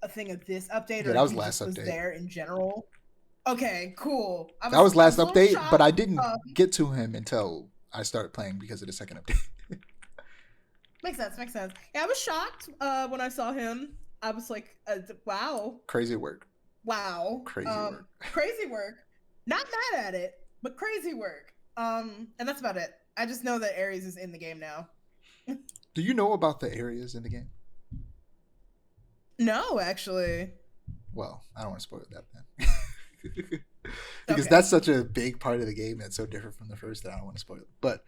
a thing of this update or that was if he last just update. Was there in general. Okay, cool. That was last update, but I didn't get to him until I started playing because of the second update. Makes sense. Yeah, I was shocked when I saw him. I was like, wow. Crazy work. Wow. Crazy work. Crazy work. Not mad at it, but crazy work. And that's about it. I just know that Ares is in the game now. Do you know about the areas in the game? No, actually. Well, I don't want to spoil that then. Because that's such a big part of the game that's so different from the first that I don't want to spoil it. But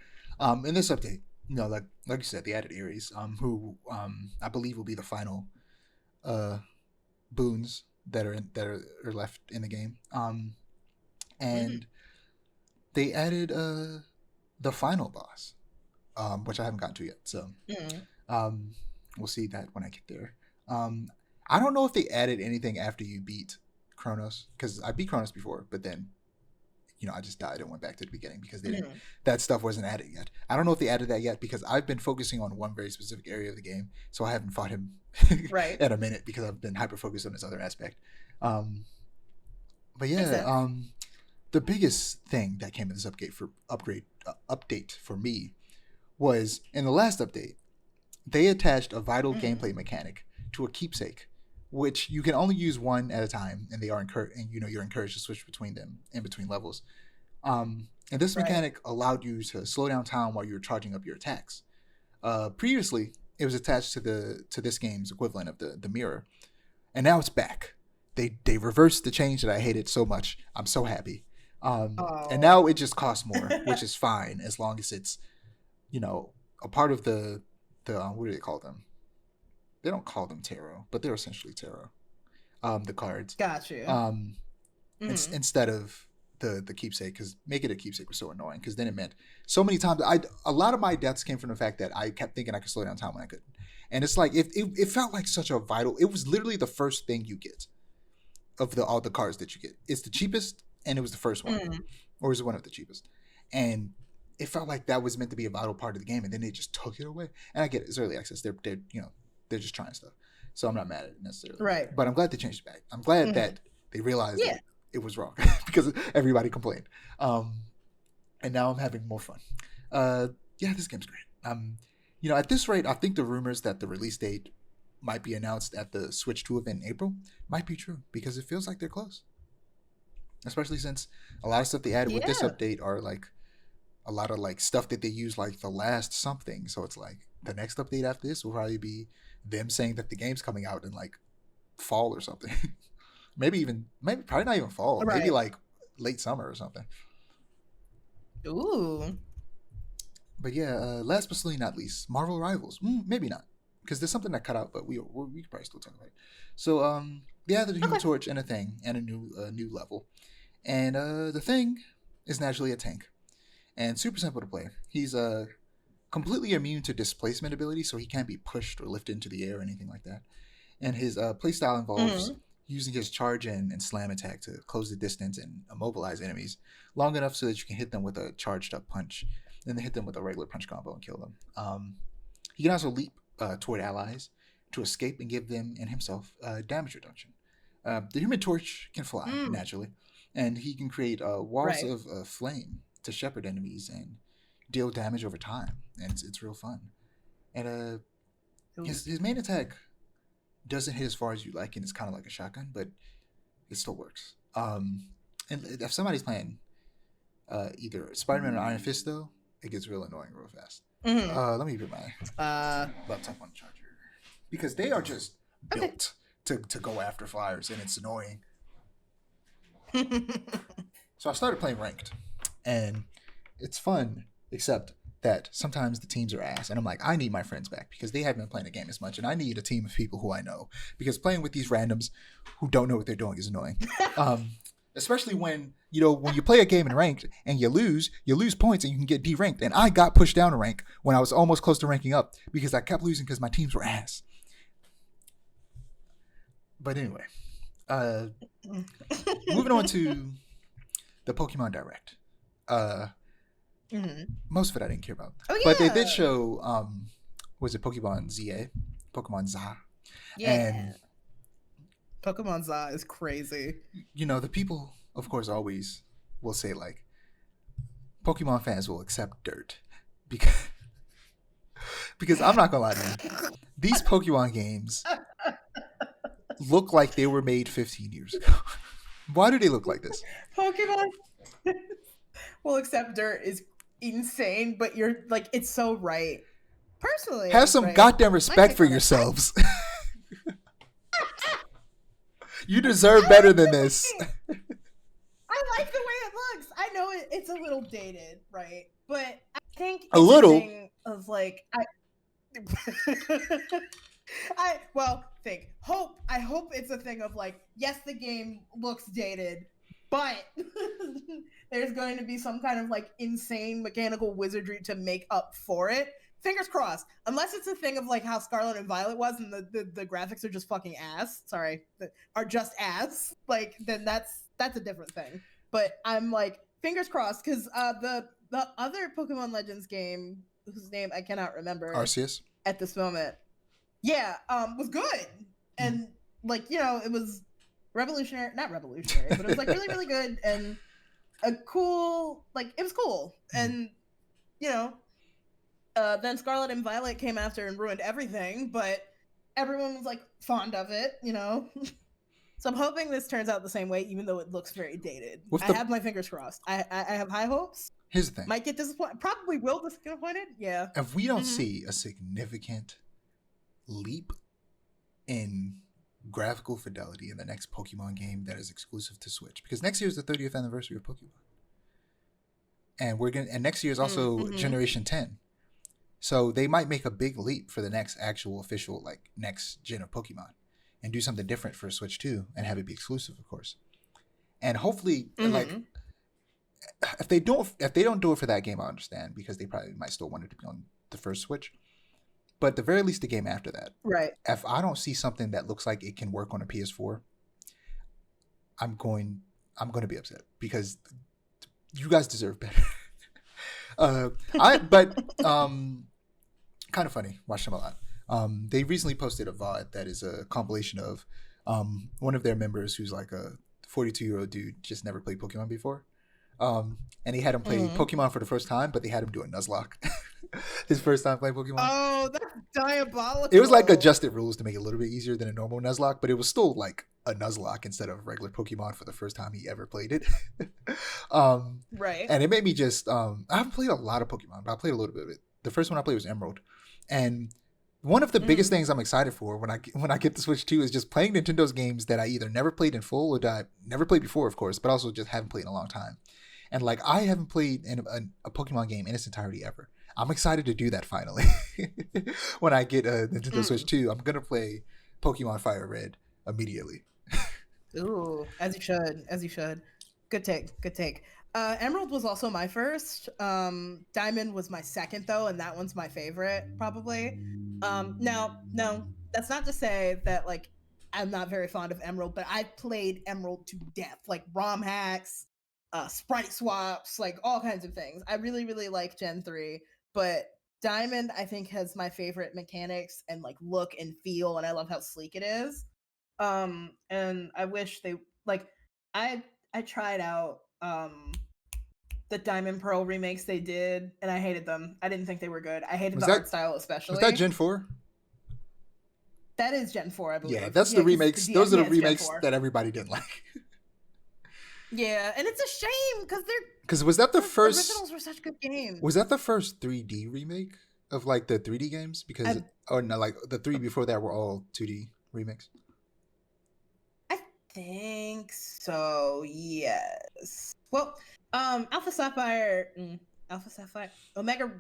in this update, like you said, they added Ares, who I believe will be the final boons that are left in the game. And they added the final boss, which I haven't gotten to yet. So we'll see that when I get there. I don't know if they added anything after you beat Kronos, because I beat Kronos before, but then I just died and went back to the beginning because that stuff wasn't added yet. I don't know if they added that yet because I've been focusing on one very specific area of the game, so I haven't fought him in a minute because I've been hyper focused on this other aspect. But yeah, the biggest thing that came in this update for me was in the last update, they attached a vital gameplay mechanic to a keepsake, which you can only use one at a time, and you're encouraged to switch between them in between levels. And this mechanic allowed you to slow down time while you were charging up your attacks. Previously, it was attached to this game's equivalent of the mirror, and now it's back. They reversed the change that I hated so much. I'm so happy. And now it just costs more, which is fine as long as it's a part of the what do they call them? They don't call them tarot, but they're essentially tarot. The cards. Got you. Instead of the keepsake, because make it a keepsake was so annoying. Because then it meant so many times a lot of my deaths came from the fact that I kept thinking I could slow down time when I couldn't, and it's like it felt like such a vital. It was literally the first thing you get of all the cards that you get. It's the cheapest, and it was the first one, or is it one of the cheapest, and it felt like that was meant to be a vital part of the game, and then they just took it away. And I get it; it's early access. They're just trying stuff. So I'm not mad at it necessarily. Right. But I'm glad they changed it back. I'm glad that they realized that it was wrong because everybody complained. And now I'm having more fun. This game's great. At this rate, I think the rumors that the release date might be announced at the Switch 2 event in April might be true because it feels like they're close. Especially since a lot of stuff they added with this update are like a lot of like stuff that they use like the last something. So it's like the next update after this will probably be them saying that the game's coming out in like fall or something. probably not even fall. Maybe like late summer or something. Ooh. But yeah, last but certainly not least, Marvel Rivals. Maybe not, because there's something that cut out, but we could probably still talk about it. So they added a Human Torch and a Thing and a new level, and the Thing is naturally a tank, and super simple to play. He's completely immune to displacement ability, so he can't be pushed or lifted into the air or anything like that. And his playstyle involves using his charge and slam attack to close the distance and immobilize enemies long enough so that you can hit them with a charged up punch, then hit them with a regular punch combo and kill them. He can also leap toward allies to escape and give them and himself damage reduction. The Human Torch can fly naturally, and he can create walls of flame to shepherd enemies and deal damage over time, and it's real fun. And his main attack doesn't hit as far as you like, and it's kind of like a shotgun, but it still works. And if somebody's playing either Spider-Man or Iron Fist, though, it gets real annoying real fast. Let me put my laptop on the charger because they are just built to go after flyers, and it's annoying. So I started playing ranked, and it's fun except that sometimes the teams are ass, and I'm like, I need my friends back because they haven't been playing the game as much, and I need a team of people who I know because playing with these randoms who don't know what they're doing is annoying. Especially when when you play a game in ranked and you lose points and you can get deranked, and I got pushed down a rank when I was almost close to ranking up because I kept losing because my teams were ass. But anyway, moving on to the Pokemon Direct. Most of it I didn't care about. Oh, yeah. But they did show, was it Pokemon ZA? Pokemon ZA. Yeah. And Pokemon ZA is crazy. The people, of course, always will say, like, Pokemon fans will accept dirt. Because I'm not going to lie to you. These Pokemon games look like they were made 15 years ago. Why do they look like this? Pokemon will accept dirt is insane, but you're like, it's so right. Personally, have some goddamn respect for yourselves. You deserve better than this. I like the way it looks. I know it's a little dated, right? But I think a little thing of like I hope it's a thing of like, yes, the game looks dated, but there's going to be some kind of like insane mechanical wizardry to make up for it. Fingers crossed. Unless it's a thing of like how Scarlet and Violet was and the graphics are just fucking ass. Sorry. Are just ass. Like, then that's a different thing. But I'm like, fingers crossed, because the other Pokemon Legends game, whose name I cannot remember Arceus at this moment, was good. And like, it was not revolutionary, but it was like really, really good and a cool, like, it was cool. And then Scarlet and Violet came after and ruined everything, but everyone was like fond of it, So I'm hoping this turns out the same way, even though it looks very dated. I have my fingers crossed. I have high hopes. Here's the thing. Might get disappointed. Probably will get disappointed. Yeah. If we don't see a significant leap in graphical fidelity in the next Pokemon game that is exclusive to Switch, because next year is the 30th anniversary of Pokemon, and next year is also Generation 10. So they might make a big leap for the next actual official, like, next gen of Pokemon and do something different for Switch 2 and have it be exclusive, of course. And hopefully, like, if they don't do it for that game, I understand, because they probably might still want it to be on the first Switch. But at the very least, the game after that. Right. If I don't see something that looks like it can work on a PS4, I'm going to be upset, because you guys deserve better. Kind of funny. Watch them a lot. They recently posted a VOD that is a compilation of one of their members who's like a 42-year-old dude, just never played Pokemon before. And they had him play Pokemon for the first time, but they had him do a Nuzlocke. His first time playing Pokemon. Oh, that's diabolical. It was like adjusted rules to make it a little bit easier than a normal Nuzlocke, but it was still like a Nuzlocke instead of regular Pokemon for the first time he ever played it. Right. And it made me just I haven't played a lot of Pokemon, but I played a little bit of it. The first one I played was Emerald. And one of the biggest things I'm excited for when I get the Switch 2 is just playing Nintendo's games that I either never played in full or that I never played before, of course, but also just haven't played in a long time. And like, I haven't played in a Pokemon game in its entirety ever. I'm excited to do that finally. When I get a Nintendo Switch 2, I'm going to play Pokemon Fire Red immediately. Ooh, as you should. Good take. Emerald was also my first. Diamond was my second, though, and that one's my favorite, probably. No, that's not to say that, like, I'm not very fond of Emerald, but I played Emerald to death, like ROM hacks, sprite swaps, like all kinds of things. I really, really like Gen 3, but Diamond, I think, has my favorite mechanics and like look and feel, and I love how sleek it is. And I wish they, like, I tried out the Diamond Pearl remakes they did, and I hated them. I didn't think they were good. I hated art style especially. Was that Gen 4? That is Gen 4, I believe. Yeah, that's the remakes. Those are the remakes that everybody didn't like. Yeah, and it's a shame because was that the first? The originals were such good games. Was that the first 3D remake of like the 3D games? Because like the 3 before that were all 2D remakes. I think so. Yes. Well, Alpha Sapphire. Alpha Sapphire, Omega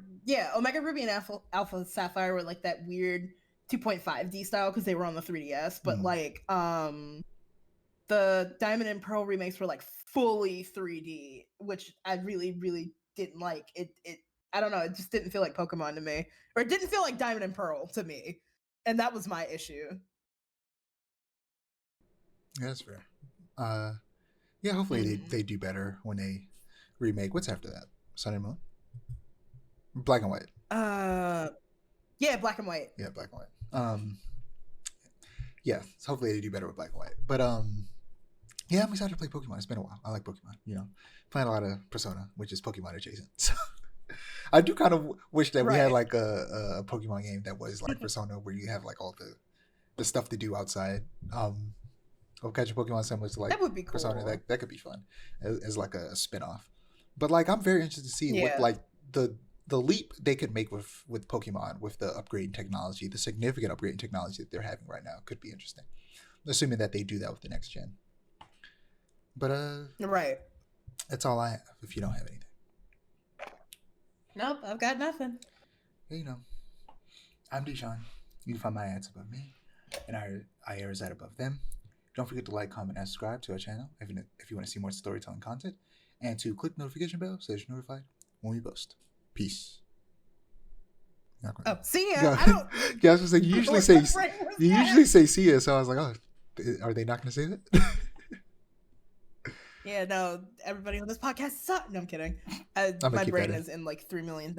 Ruby and Alpha Sapphire were like that weird 2.5D style because they were on the 3DS, but like the Diamond and Pearl remakes were like fully 3D, which I really, really didn't like. It I don't know, it just didn't feel like Pokemon to me, or it didn't feel like Diamond and Pearl to me, and that was my issue. Yeah, that's fair. Yeah, hopefully they do better when they remake. What's after that? Sun and Moon? Black and White. Yeah, Black and White. Yeah, Black and White. Yeah, so hopefully they do better with Black and White. But yeah, I'm excited to play Pokemon. It's been a while. I like Pokemon. You know, playing a lot of Persona, which is Pokemon adjacent. So I do kind of wish that we had like a Pokemon game that was like Persona, where you have like all the stuff to do outside. Of catching Pokemon similar to like that would be cool. Persona. That could be fun as like a spin-off. But like I'm very interested to see what like the leap they could make with Pokemon with the upgrading technology, the significant upgrading technology that they're having right now could be interesting. Assuming that they do that with the next gen. But right. That's all I have if you don't have anything. Nope, I've got nothing. You know, I'm Dijon. You can find my ads above me and our Aiara's ad above them. Don't forget to like, comment, and subscribe to our channel if you want to see more storytelling content, and to click the notification bell so that you're notified when we post. Peace. Oh, see ya. I don't. Yeah, I was gonna say you usually say see ya, so I was like, oh, are they not gonna say that? Yeah, no. Everybody on this podcast sucks. No, I'm kidding. My brain is in like 3 million.